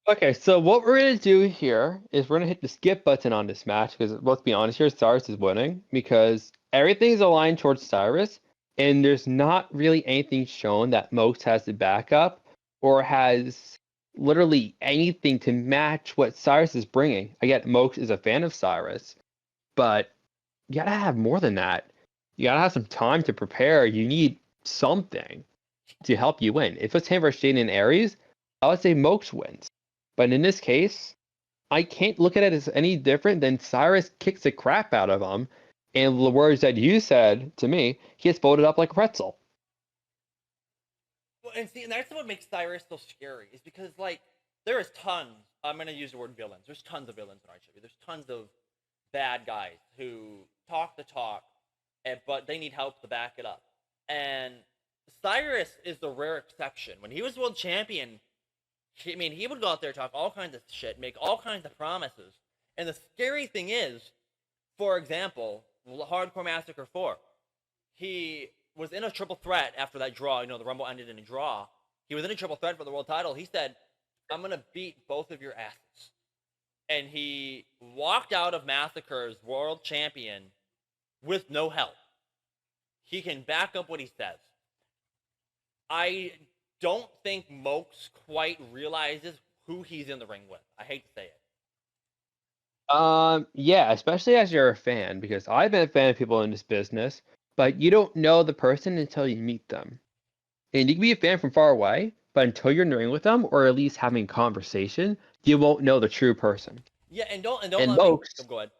Okay, so what we're gonna do here is we're gonna hit the skip button on this match because let's be honest here, Cyrus is winning because everything's aligned towards Cyrus, and there's not really anything shown that Mox has the backup or has literally anything to match what Cyrus is bringing. Again, Mox is a fan of Cyrus, but you gotta have more than that. You gotta have some time to prepare. You need something to help you win. If it's him versus Jaden and Aries, I would say Mox wins. But in this case, I can't look at it as any different than Cyrus kicks the crap out of him, and the words that you said to me, he gets folded up like a pretzel. Well, and see, and that's what makes Cyrus so scary, is because, like, there is tons. I'm gonna use the word villains. There's tons of villains in RHW. There's tons of bad guys who talk the talk, but they need help to back it up. And Cyrus is the rare exception. When he was world champion, he would go out there, talk all kinds of shit, make all kinds of promises. And the scary thing is, for example, Hardcore Massacre 4, he was in a triple threat after that draw. You know, the Rumble ended in a draw. He was in a triple threat for the world title. He said, I'm going to beat both of your asses. And he walked out of Massacre's world champion with no help. He can back up what he says. I don't think Mox quite realizes who he's in the ring with. I hate to say it. Yeah, especially as you're a fan, because I've been a fan of people in this business, but you don't know the person until you meet them. And you can be a fan from far away, but until you're in the ring with them, or at least having conversation, you won't know the true person. Yeah, and don't And let me Mox, go ahead.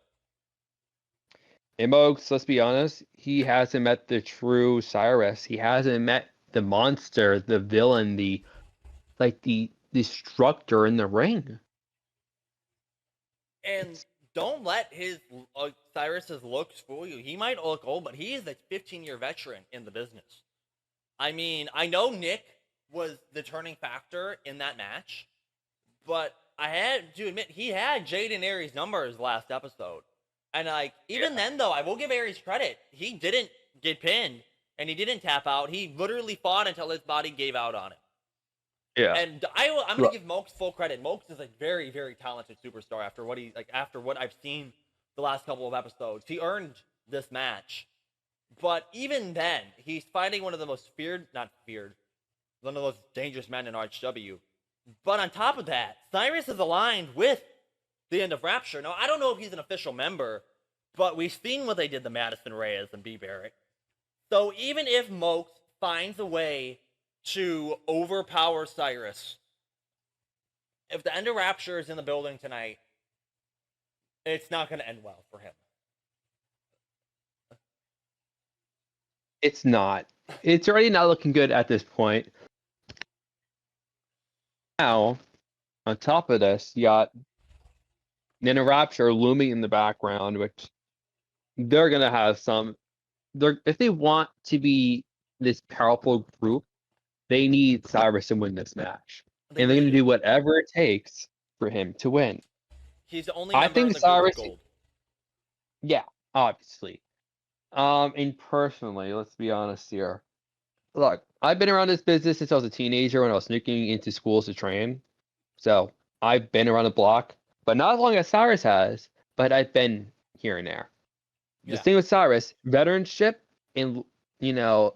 And Mox, let's be honest, he hasn't met the true Cyrus. He hasn't met the monster, the villain, the destructor in the ring. And don't let his Cyrus's looks fool you. He might look old, but he is a 15-year veteran in the business. I mean, I know Nick was the turning factor in that match, but I had to admit he had Jaden Aries' numbers last episode. And like even then though, I will give Aries credit. He didn't get pinned and he didn't tap out. He literally fought until his body gave out on him. Yeah. And I'm gonna give Mox full credit. Mox is a very, very talented superstar after what I've seen the last couple of episodes. He earned this match. But even then, he's fighting one of the most one of the most dangerous men in RHW. But on top of that, Cyrus is aligned with the End of Rapture. Now, I don't know if he's an official member, but we've seen what they did to Madison Reyes and B. Barrett. So even if Mox finds a way to overpower Cyrus, if the End of Rapture is in the building tonight, it's not going to end well for him. It's not. It's already not looking good at this point. Now, on top of this, you got Nina Rapture looming in the background, which they're gonna have some. If they want to be this powerful group, they need Cyrus to win this match, and they're gonna do whatever it takes for him to win. He's the only member in the Cyrus, group with gold. Yeah, obviously. And personally, let's be honest here. Look, I've been around this business since I was a teenager when I was sneaking into schools to train. So I've been around the block, but not as long as Cyrus has, but I've been here and there. The thing with Cyrus, veteranship and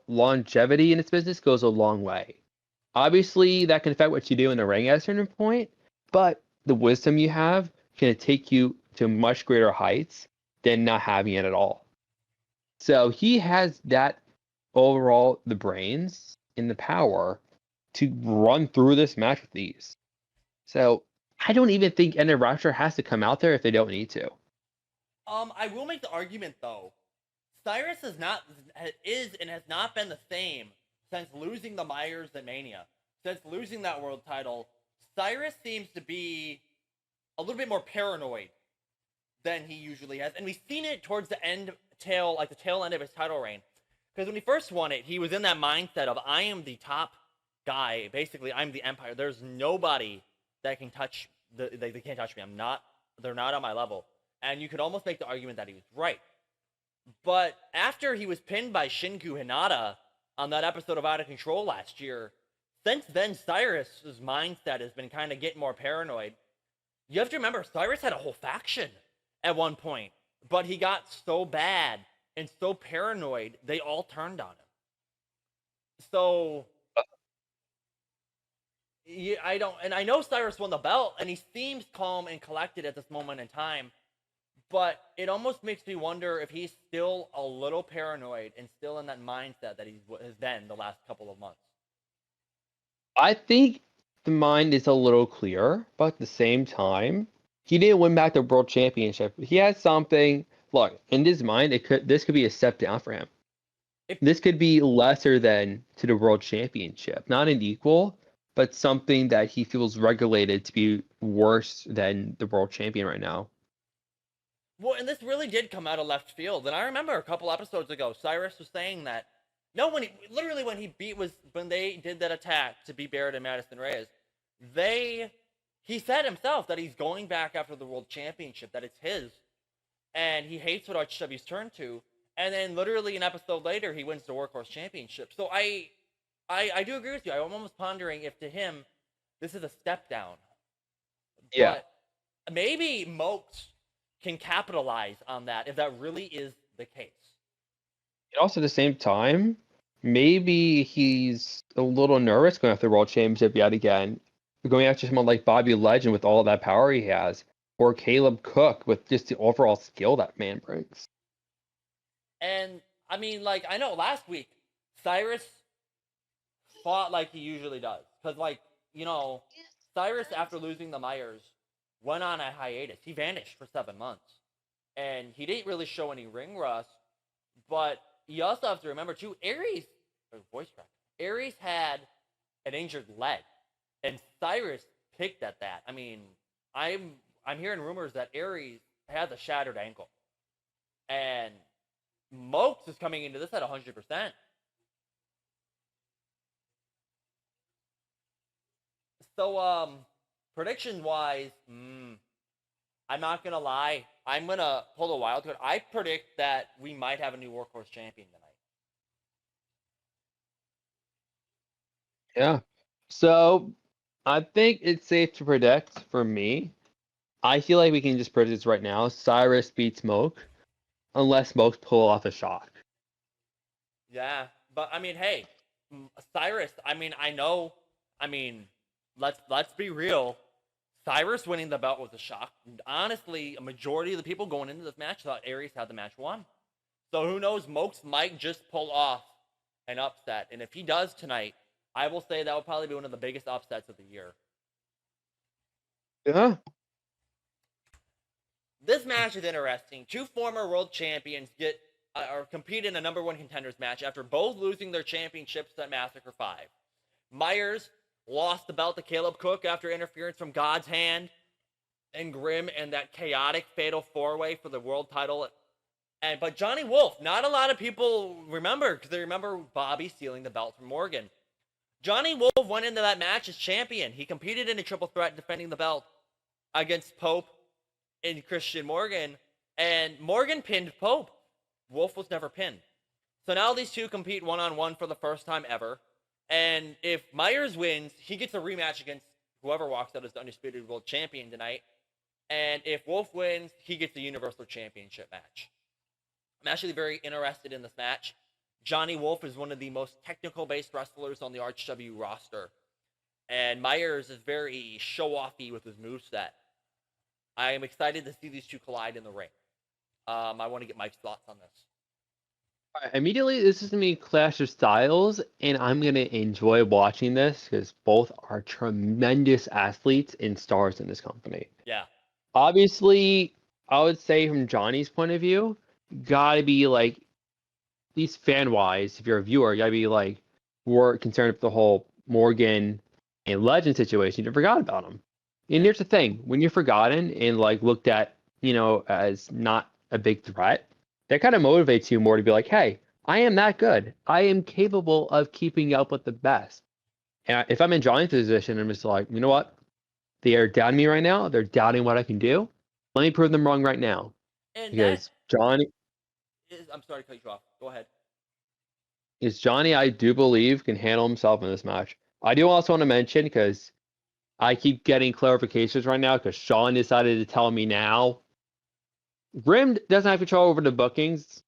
longevity in this business goes a long way. Obviously, that can affect what you do in the ring at a certain point, but the wisdom you have can take you to much greater heights than not having it at all. So he has that overall, the brains and the power to run through this match with ease. So I don't even think End of Rapture has to come out there if they don't need to. I will make the argument though. Cyrus is and has not been the same since losing the Myers at Mania. Since losing that world title, Cyrus seems to be a little bit more paranoid than he usually has, and we've seen it towards the tail end of his title reign. Because when he first won it, he was in that mindset of, I am the top guy. Basically, I'm the Empire. There's nobody that can touch they can't touch me. They're not on my level. And you could almost make the argument that he was right. But after he was pinned by Shinku Hinata on that episode of Out of Control last year, since then, Cyrus's mindset has been kind of getting more paranoid. You have to remember, Cyrus had a whole faction at one point, but he got so bad and so paranoid, they all turned on him. So, yeah, I know Cyrus won the belt, and he seems calm and collected at this moment in time, but it almost makes me wonder if he's still a little paranoid and still in that mindset that he has been the last couple of months. I think the mind is a little clearer, but at the same time, he didn't win back the world championship. He has something. Look, in his mind, this could be a step down for him. This could be lesser than to the world championship, not an equal, but something that he feels regulated to be worse than the world champion right now. Well, and this really did come out of left field. And I remember a couple episodes ago, Cyrus was saying that. No, when they did that attack to beat Barrett and Madison Reyes, he said himself that he's going back after the world championship, that it's his, and he hates what RHW's turned to. And then literally an episode later, he wins the Workhorse Championship. So I do agree with you. I'm almost pondering if to him this is a step down. Yeah. But maybe Mokes can capitalize on that if that really is the case. And also at the same time, maybe he's a little nervous going after the world championship yet again. Going after someone like Bobby Legend with all that power he has, or Caleb Cook with just the overall skill that man brings. And I mean, like, I know last week Cyrus fought like he usually does, because, like, you know, Cyrus, after losing the Myers, went on a hiatus. He vanished for 7 months, and he didn't really show any ring rust. But you also have to remember too, Aries had an injured leg, and Cyrus picked at that. I mean, I'm hearing rumors that Aries has a shattered ankle, and Mokes is coming into this at 100%. So, prediction-wise, I'm not going to lie. I'm going to pull a wild card. I predict that we might have a new Workhorse champion tonight. Yeah. So, I think it's safe to predict for me. I feel like we can just predict this right now. Cyrus beats Moke, unless Moke pull off a shock. Yeah, but I mean, hey, Cyrus. I mean, let's be real. Cyrus winning the belt was a shock. Honestly, a majority of the people going into this match thought Aries had the match won. So who knows? Mokes might just pull off an upset, and if he does tonight, I will say that will probably be one of the biggest upsets of the year. Yeah. This match is interesting. Two former world champions compete in a number one contenders match after both losing their championships at Massacre 5. Myers lost the belt to Caleb Cook after interference from God's Hand and Grimm and that chaotic fatal four-way for the world title. But Johnny Wolf, not a lot of people remember, because they remember Bobby stealing the belt from Morgan. Johnny Wolf went into that match as champion. He competed in a triple threat defending the belt against Pope and Christian Morgan, and Morgan pinned Pope. Wolf was never pinned. So now these two compete one-on-one for the first time ever. And if Myers wins, he gets a rematch against whoever walks out as the undisputed world champion tonight. And if Wolf wins, he gets the Universal Championship match. I'm actually very interested in this match. Johnny Wolf is one of the most technical-based wrestlers on the RHW roster. And Myers is very show-offy with his moveset. I am excited to see these two collide in the ring. I want to get Mike's thoughts on this. All right, immediately, this is going to be Clash of Styles, and I'm going to enjoy watching this because both are tremendous athletes and stars in this company. Yeah. Obviously, I would say from Johnny's point of view, got to be like, at least fan-wise, if you're a viewer, you got to be like, more concerned with the whole Morgan and Legend situation. You forgot about him. And here's the thing, when you're forgotten and like looked at, as not a big threat, that kind of motivates you more to be like, hey, I am that good. I am capable of keeping up with the best. And if I'm in Johnny's position, I'm just like, you know what? They are doubting me right now. They're doubting what I can do. Let me prove them wrong right now. And because Johnny I'm sorry to cut you off. Go ahead. Johnny, I do believe, can handle himself in this match. I do also want to mention, because I keep getting clarifications right now, because Sean decided to tell me now. Rim doesn't have control over the bookings.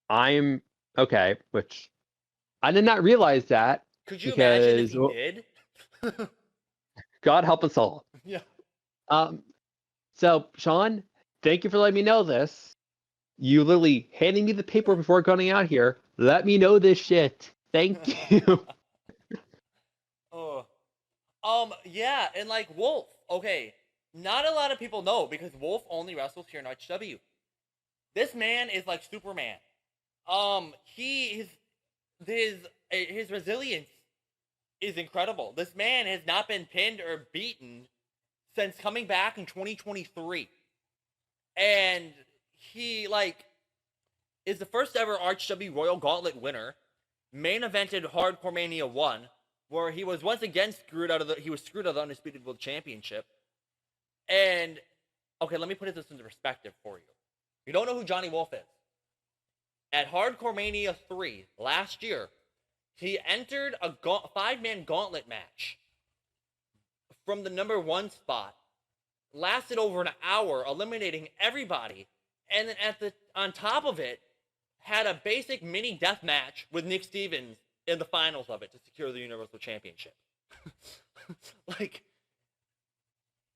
I'm okay, which I did not realize that, Could you imagine if because he did? God help us all. Yeah. Um, so Sean, thank you for letting me know this. You literally handing me the paper before going out here. Let me know this shit. Thank you. Oh. Yeah, and like Wolf. Okay, not a lot of people know because Wolf only wrestles here in RHW. This man is like Superman. He his resilience is incredible. This man has not been pinned or beaten since coming back in 2023, and he like is the first ever RHW Royal Gauntlet winner. Main evented Hardcore Mania 1, where he was once again screwed out of the Undisputed World Championship. And okay, let me put this into perspective for you. You don't know who Johnny Wolf is. At Hardcore Mania 3 last year, he entered a 5-man gauntlet match from the number 1 spot. Lasted over an hour, eliminating everybody. And then on top of it, had a basic mini death match with Nick Stevens in the finals of it to secure the Universal Championship. Like,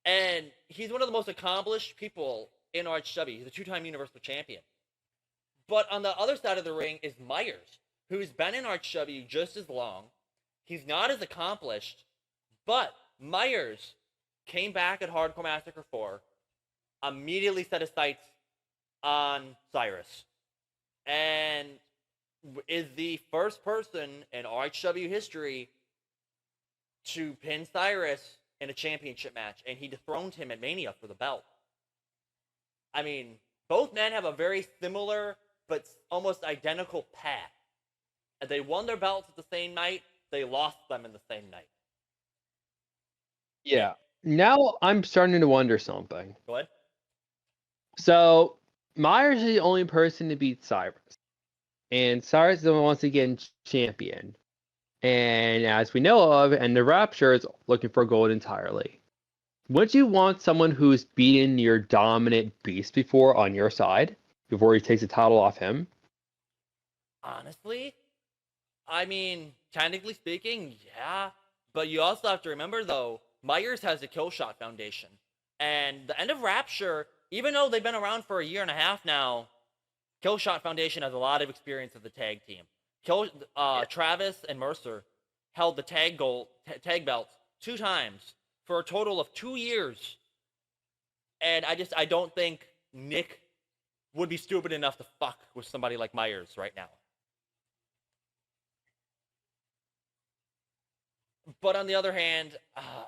and he's one of the most accomplished people in RHW. He's a 2-time Universal Champion. But on the other side of the ring is Myers, who's been in RHW just as long. He's not as accomplished, but Myers came back at Hardcore Massacre 4, immediately set his sights on Cyrus, and is the first person in RHW history to pin Cyrus in a championship match, and he dethroned him at Mania for the belt. I mean, both men have a very similar but almost identical path. And they won their belts at the same night, they lost them in the same night. Yeah. Now I'm starting to wonder something. Go ahead. So Myers is the only person to beat Cyrus. And Cyrus is the one once again champion. And as we know of, and the Rapture is looking for gold entirely. Would you want someone who's beaten your dominant beast before on your side, before he takes the title off him? Honestly, I mean, technically speaking, yeah. But you also have to remember, though, Myers has the Killshot Foundation. And the End of Rapture, even though they've been around for a year and a half now, Killshot Foundation has a lot of experience as a tag team. Travis and Mercer held the tag belts 2 times for a total of 2 years. And I don't think Nick would be stupid enough to fuck with somebody like Myers right now. But on the other hand,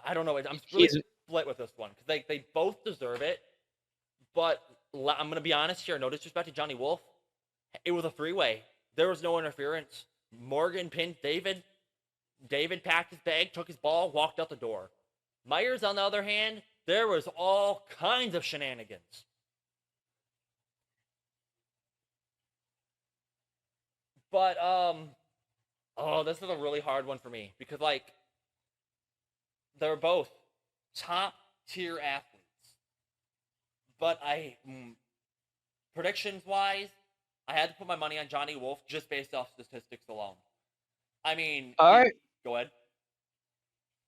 I don't know. I'm really split with this one because they both deserve it. But I'm going to be honest here. No disrespect to Johnny Wolf. It was a 3-way. There was no interference. Morgan pinned David. David packed his bag, took his ball, walked out the door. Myers, on the other hand, there was all kinds of shenanigans. But, this is a really hard one for me because, like, they're both top tier athletes. But predictions wise, I had to put my money on Johnny Wolf just based off statistics alone. I mean, all right. Go ahead.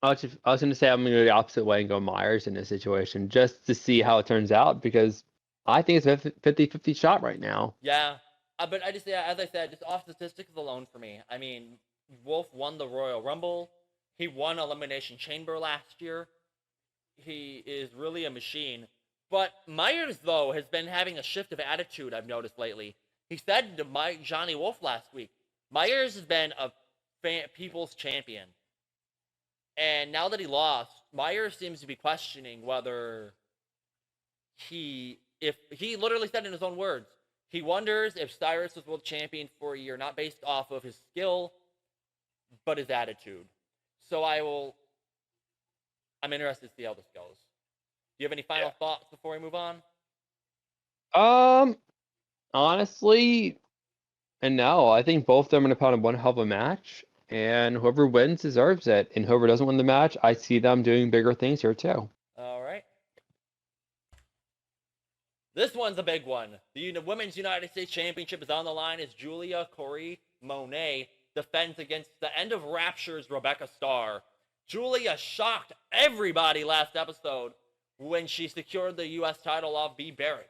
I was going to say I'm going to go the opposite way and go Myers in this situation just to see how it turns out, because I think it's a 50-50 shot right now. Yeah. But I just, yeah, as I said, just off statistics alone for me. I mean, Wolf won the Royal Rumble. He won Elimination Chamber last year. He is really a machine. But Myers, though, has been having a shift of attitude, I've noticed lately. He said to Johnny Wolf last week, Myers has been a people's champion. And now that he lost, Myers seems to be questioning whether if he literally said in his own words, he wonders if Cyrus was world champion for a year, not based off of his skill, but his attitude. So I'm interested to see how this goes. Do you have any final thoughts before we move on? Honestly, and no, I think both of them are going to put on one hell of a match. And whoever wins deserves it. And whoever doesn't win the match, I see them doing bigger things here too. All right. This one's a big one. The Women's United States Championship is on the line as Julia Corey Monet defends against the End of Rapture's Rebecca Starr. Julia shocked everybody last episode when she secured the U.S. title off B. Barrett.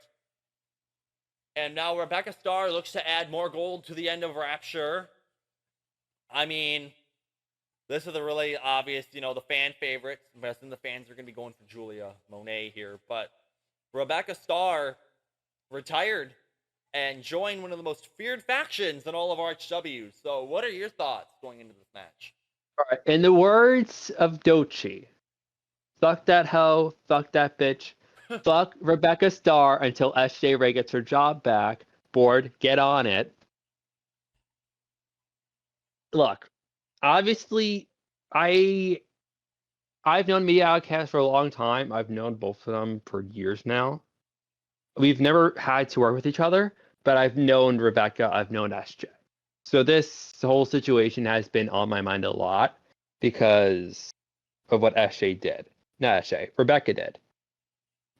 And now Rebecca Starr looks to add more gold to the End of Rapture. I mean, this is a really obvious, the fan favorite. I'm guessing the fans are going to be going for Julia Monet here. But Rebecca Starr retired and joined one of the most feared factions in all of RHW. So what are your thoughts going into this match? All right. In the words of Dochi, fuck that hoe, fuck that bitch, fuck Rebecca Starr until SJ Ray gets her job back. Board, get on it. Look, obviously, I've known Media Outcast for a long time. I've known both of them for years now. We've never had to work with each other, but I've known Rebecca, I've known SJ. So this whole situation has been on my mind a lot because of what SJ did. Not SJ, Rebecca did.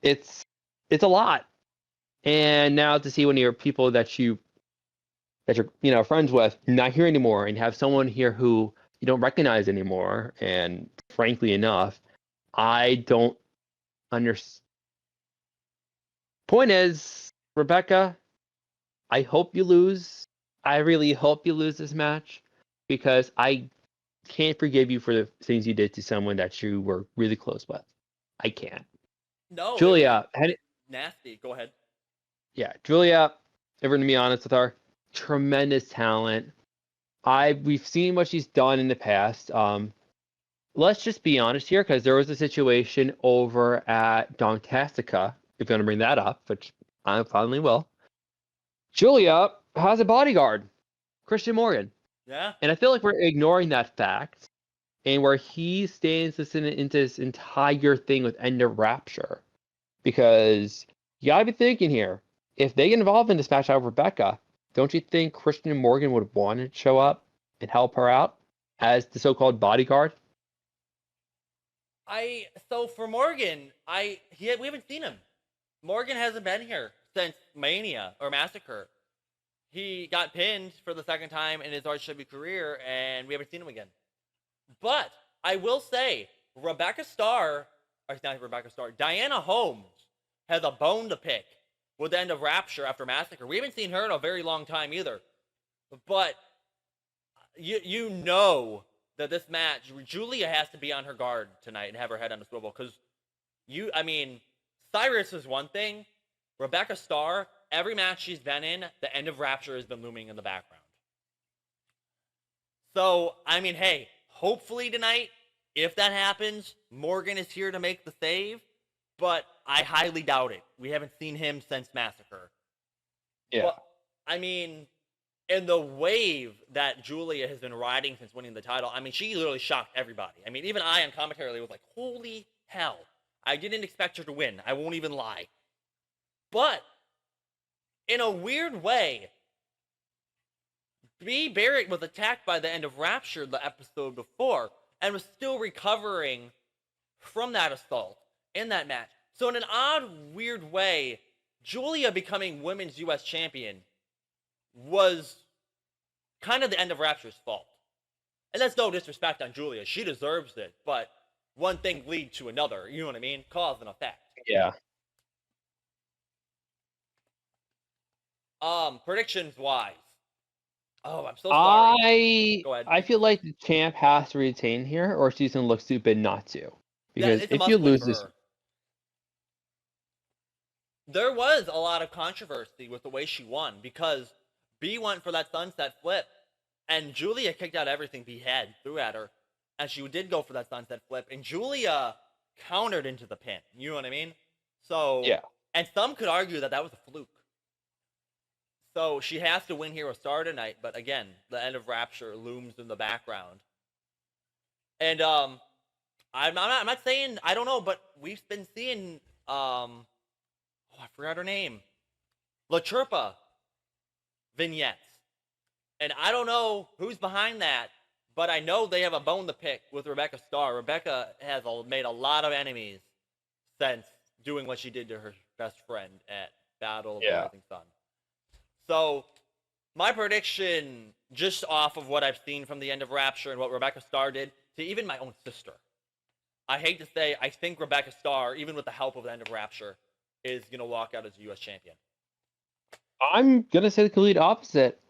It's a lot. And now to see one of your people that you're friends with not here anymore, and have someone here who you don't recognize anymore, and frankly enough, I don't understand. Point is, Rebecca, I hope you lose. I really hope you lose this match, because I can't forgive you for the things you did to someone that you were really close with. I can't. No, Julia, nasty. Go ahead. Yeah, Julia, if we're gonna be honest with her, tremendous talent. We've seen what she's done in the past. Let's just be honest here, because there was a situation over at Donktastica, if you want to bring that up, which I finally will. Julia has a bodyguard, Christian Morgan. Yeah. And I feel like we're ignoring that fact, and where he stands into this entire thing with End of Rapture. Because you gotta be thinking here, if they get involved in this match out of Rebecca, don't you think Christian Morgan would want to show up and help her out as the so-called bodyguard? So for Morgan, we haven't seen him. Morgan hasn't been here since Mania or Massacre. He got pinned for the second time in his RHW career, and we haven't seen him again. But I will say, Diana Holmes has a bone to pick with the End of Rapture after Massacre. We haven't seen her in a very long time either. But you know that this match, Julia has to be on her guard tonight and have her head on the swivel. Because Cyrus is one thing. Rebecca Starr, every match she's been in, the End of Rapture has been looming in the background. So, hey, hopefully tonight, if that happens, Morgan is here to make the save. But I highly doubt it. We haven't seen him since Massacre. Yeah. But, in the wave that Julia has been riding since winning the title, she literally shocked everybody. Even I on commentary was like, holy hell. I didn't expect her to win. I won't even lie. But, in a weird way, B. Barrett was attacked by the End of Rapture the episode before, and was still recovering from that assault in that match. So in an odd, weird way, Julia becoming Women's U.S. Champion was kind of the End of Rapture's fault. And that's no disrespect on Julia. She deserves it, but one thing leads to another. You know what I mean? Cause and effect. Yeah. Predictions-wise. Oh, I'm so sorry. Go ahead. I feel like the champ has to retain here, or she's gonna look stupid not to. Because if you lose this, there was a lot of controversy with the way she won, because B went for that sunset flip, and Julia kicked out everything B had, threw at her, and she did go for that sunset flip, and Julia countered into the pin. You know what I mean? So, yeah. And some could argue that was a fluke. So she has to win here with Star tonight, but again, the End of Rapture looms in the background. And I'm not saying, I don't know, but we've been seeing I forgot her name, La Chirpa vignettes, and I don't know who's behind that, but I know they have a bone to pick with Rebecca Starr. Rebecca has made a lot of enemies since doing what she did to her best friend at Battle of the Rising Sun. So, my prediction, just off of what I've seen from the end of Rapture and what Rebecca Starr did to even my own sister, I hate to say, I think Rebecca Starr, even with the help of the end of Rapture, is going to walk out as a U.S. champion. I'm going to say the complete opposite.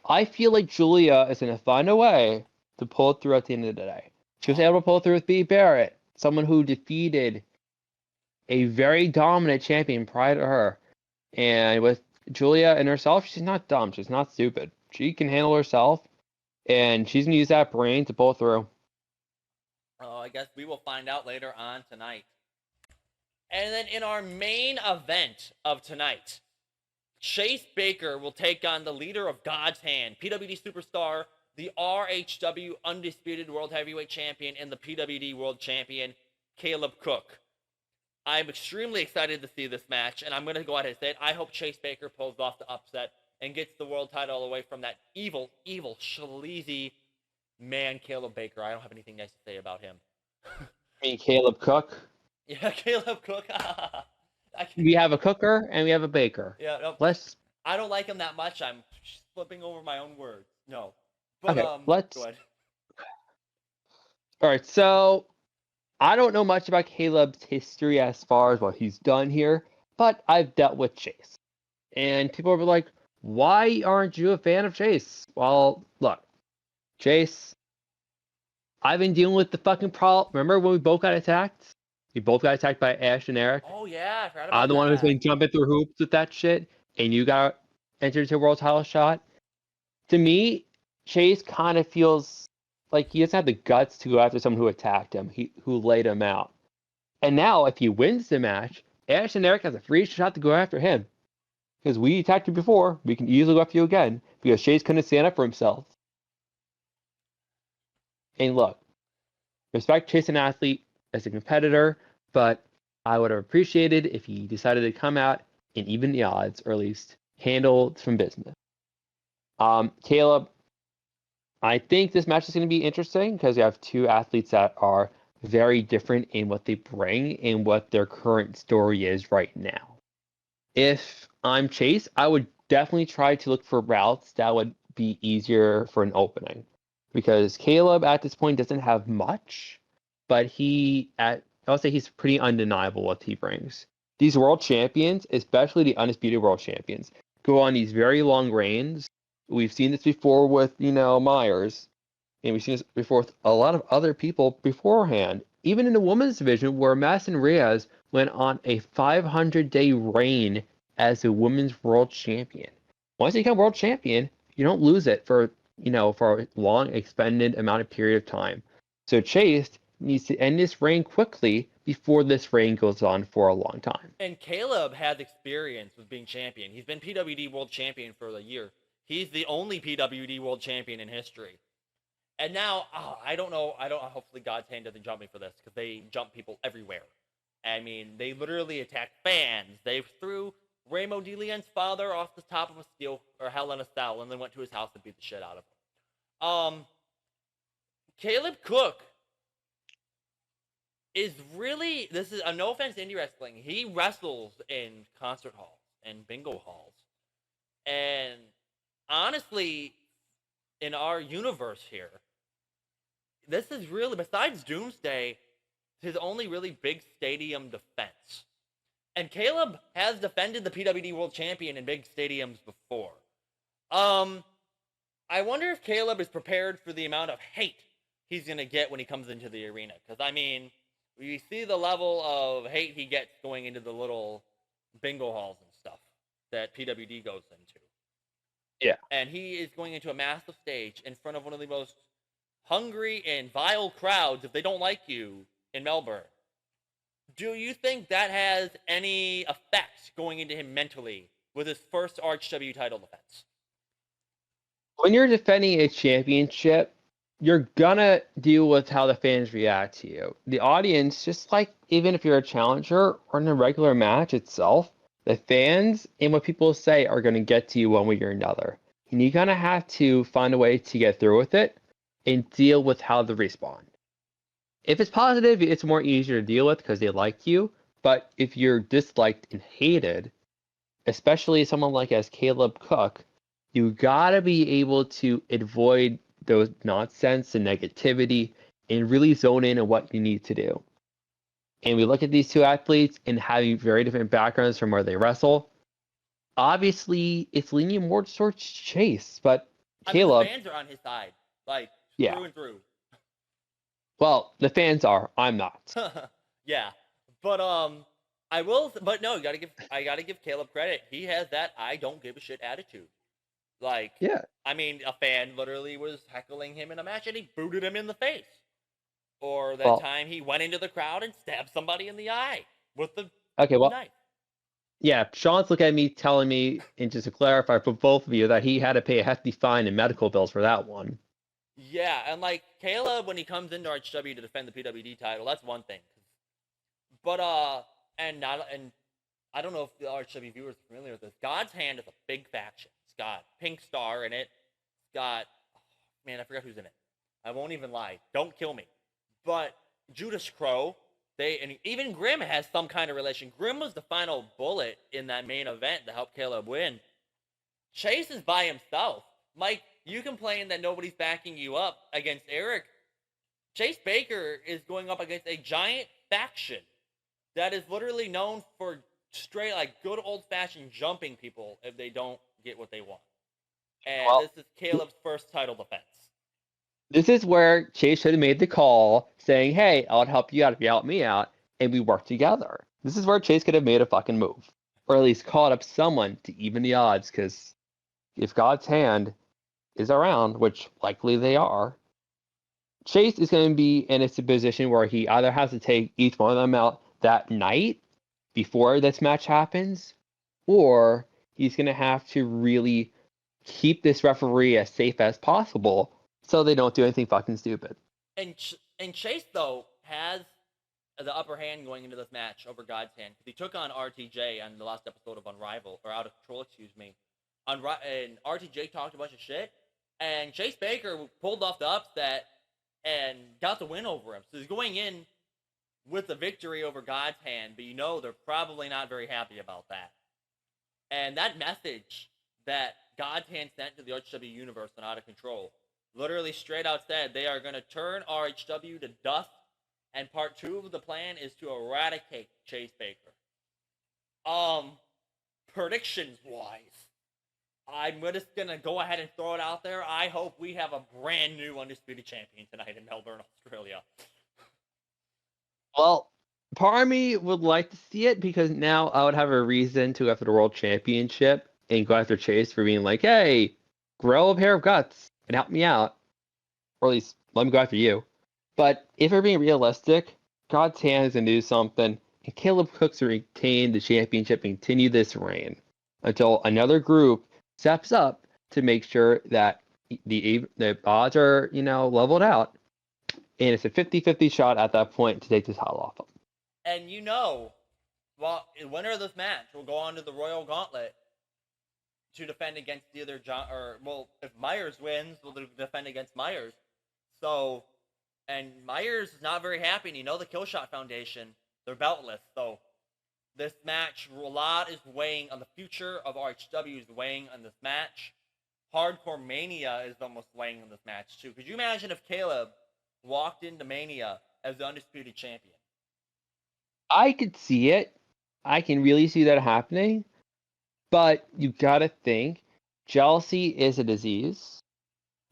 I feel like Julia is going to find a way to pull it through at the end of the day. She was able to pull it through with B. Barrett, someone who defeated a very dominant champion prior to her. And with Julia and herself, she's not dumb. She's not stupid. She can handle herself, and she's going to use that brain to pull through. Oh, I guess we will find out later on tonight. And then in our main event of tonight, Chase Baker will take on the leader of God's Hand, PWD Superstar, the RHW Undisputed World Heavyweight Champion, and the PWD World Champion, Caleb Cook. I'm extremely excited to see this match, and I'm going to go ahead and say it. I hope Chase Baker pulls off the upset and gets the world title away from that evil, sleazy man, Caleb Baker. I don't have anything nice to say about him. You mean Caleb Cook? Yeah, Caleb Cook. We have a cooker and we have a baker. Yeah, no, I don't like him that much. I'm flipping over my own words. No. But, okay, let's... Go ahead. All right, so I don't know much about Caleb's history as far as what he's done here, but I've dealt with Chase. And people are like, why aren't you a fan of Chase? Well, look, Chase, I've been dealing with the fucking problem. Remember when we both got attacked? We both got attacked by Ash and Eric. Oh, yeah, I forgot about that. I'm the one who's been jumping through hoops with that shit, and you got entered into a world title shot. To me, Chase kind of feels like he doesn't have the guts to go after someone who attacked him, who laid him out. And now, if he wins the match, Ash and Eric has a free shot to go after him. Because we attacked you before, we can easily go after you again, because Chase couldn't stand up for himself. And look, respect Chase an athlete as a competitor, but I would have appreciated if he decided to come out and even the odds, or at least handle some business. Caleb, I think this match is going to be interesting because you have two athletes that are very different in what they bring and what their current story is right now. If I'm Chase, I would definitely try to look for routes that would be easier for an opening. Because Caleb at this point doesn't have much, but I'll say he's pretty undeniable what he brings. These world champions, especially the undisputed world champions, go on these very long reigns. We've seen this before with, Myers, and we've seen this before with a lot of other people beforehand. Even in the women's division, where Madison Reyes went on a 500-day reign as a women's world champion. Once you become world champion, you don't lose it for a long, expended amount of period of time. So Chase needs to end this reign quickly before this reign goes on for a long time. And Caleb has experience with being champion. He's been PWD World Champion for a year. He's the only PWD World Champion in history. And now, I don't know. Hopefully God's Hand doesn't jump me for this, because they jump people everywhere. I mean, they literally attack fans. They threw Ramo DeLeon's father off the top of a steel, or Hell in a Cell, and then went to his house and beat the shit out of him. Caleb Cook is really, this is a no offense to indie wrestling, he wrestles in concert halls and bingo halls. And honestly, in our universe here, this is really, besides Doomsday, his only really big stadium defense. And Caleb has defended the PWD World Champion in big stadiums before. I wonder if Caleb is prepared for the amount of hate he's going to get when he comes into the arena. Because, I mean, we see the level of hate he gets going into the little bingo halls and stuff that PWD goes into. Yeah. And he is going into a massive stage in front of one of the most hungry and vile crowds, if they don't like you, in Melbourne. Do you think that has any effect going into him mentally with his first RHW title defense? When you're defending a championship, you're gonna deal with how the fans react to you. The audience, just like even if you're a challenger or in a regular match itself, the fans and what people say are gonna get to you one way or another. And you're gonna have to find a way to get through with it. and deal with how they respond. If it's positive, it's more easier to deal with because they like you. But if you're disliked and hated, especially someone like as Caleb Cook, you gotta be able to avoid those nonsense and negativity and really zone in on what you need to do. And we look at these two athletes and having very different backgrounds from where they wrestle. Obviously, it's leaning more towards Chase, but I mean, the Caleb, fans are on his side, like yeah. through and through. Well, the fans are. I'm not. Yeah, but but no, I gotta give Caleb credit. He has that I don't give a shit attitude. Like, Yeah. I mean, a fan literally was heckling him in a match and he booted him in the face. Or that time he went into the crowd and stabbed somebody in the eye with the knife. Yeah, Sean's looking at me telling me, and just to clarify for both of you, that he had to pay a hefty fine and medical bills for that one. Yeah, and like Caleb, when he comes into RHW to defend the PWD title, that's one thing. But and I don't know if the RHW viewers are familiar with this. God's Hand is a big faction. It's got Pink Star in it. It's got man, I forgot who's in it. I won't even lie. Don't kill me. But Judas Crow, and even Grimm has some kind of relation. Grimm was the final bullet in that main event to help Caleb win. Chase is by himself. Mike, you complain that nobody's backing you up against Eric. Chase Baker is going up against a giant faction that is literally known for straight, like, good old-fashioned jumping people if they don't get what they want. And this is Caleb's first title defense. This is where Chase should have made the call saying, hey, I'll help you out if you help me out, and we work together. This is where Chase could have made a fucking move. Or at least called up someone to even the odds, because if God's Hand is around, which likely they are, Chase is going to be in a position where he either has to take each one of them out that night before this match happens, or he's going to have to really keep this referee as safe as possible so they don't do anything fucking stupid. And Chase, though, has the upper hand going into this match over God's Hand, because he took on RTJ on the last episode of Unrivaled, or Out of Control, excuse me. And RTJ talked a bunch of shit, and Chase Baker pulled off the upset and got the win over him. So he's going in with the victory over God's Hand, but you know they're probably not very happy about that. And that message that God's Hand sent to the RHW universe on Out of Control literally straight out said they are going to turn RHW to dust, and part 2 of the plan is to eradicate Chase Baker. Predictions-wise, I'm just going to go ahead and throw it out there. I hope we have a brand new Undisputed Champion tonight in Melbourne, Australia. Well, part of me would like to see it, because now I would have a reason to go after the World Championship and go after Chase for being like, hey, grow a pair of guts and help me out. Or at least let me go after you. But if we're being realistic, God's Hand is going to do something, and Caleb Cook's to retain the championship and continue this reign until another group steps up to make sure that the odds are, leveled out. And it's a 50-50 shot at that point to take this title off of him. And the winner of this match will go on to the Royal Gauntlet to defend against either if Myers wins, we'll defend against Myers. So, and Myers is not very happy, and the Killshot Foundation, they're beltless. So, this match, a lot is weighing on the future of RHW, is weighing on this match. Hardcore Mania is almost weighing on this match, too. Could you imagine if Caleb walked into Mania as the Undisputed Champion? I could see it. I can really see that happening. But you gotta think, jealousy is a disease.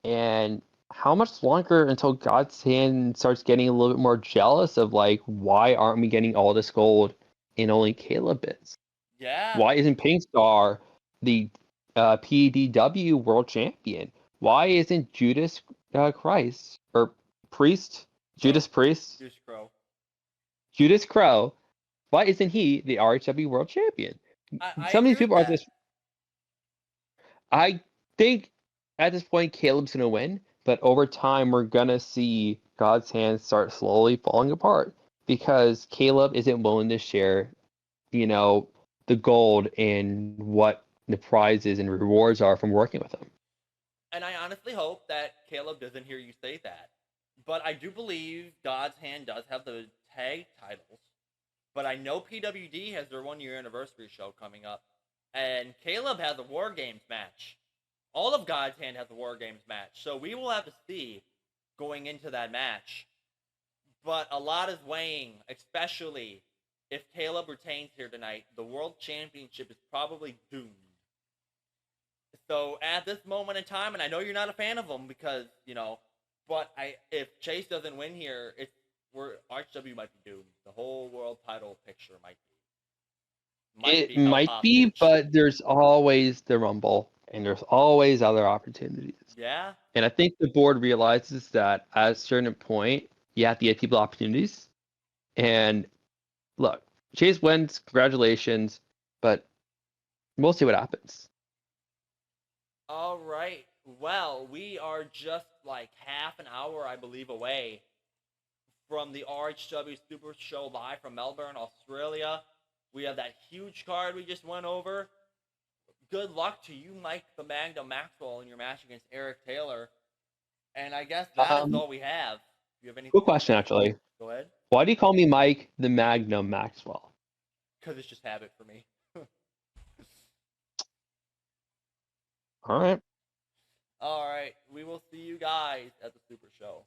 And how much longer until God's Hand starts getting a little bit more jealous of, like, why aren't we getting all this gold and only Caleb is? Yeah. Why isn't Pink Star the PDW World Champion? Why isn't Judas Christ or Priest? Judas Priest? Judas Crow. Why isn't he the RHW World Champion? Some of these people are just. I think at this point Caleb's gonna win, but over time we're gonna see God's Hand start slowly falling apart because Caleb isn't willing to share, the gold and what the prizes and rewards are from working with him. And I honestly hope that Caleb doesn't hear you say that. But I do believe God's Hand does have the tag titles. But I know PWD has their 1 year anniversary show coming up. And Caleb has a War Games match. All of God's Hand has a War Games match. So we will have to see going into that match. But a lot is weighing, especially if Caleb retains here tonight. The World Championship is probably doomed. So at this moment in time, and I know you're not a fan of him because, but if Chase doesn't win here, RHW might be doomed. The whole world title picture might be. It might be, but there's always the Rumble, and there's always other opportunities. Yeah. And I think the board realizes that at a certain point, you have to get people opportunities. And look, Chase wins, congratulations, but we'll see what happens. All right. Well, we are just like half an hour, I believe, away from the RHW Supershow live from Melbourne, Australia. We have that huge card we just went over. Good luck to you, Mike the Magnum Maxwell, in your match against Eric Taylor. And I guess that is all we have. Do you have anything? Good question, actually. Go ahead. Why do you call me Mike the Magnum Maxwell? Because it's just habit for me. All right. All right. We will see you guys at the Super Show.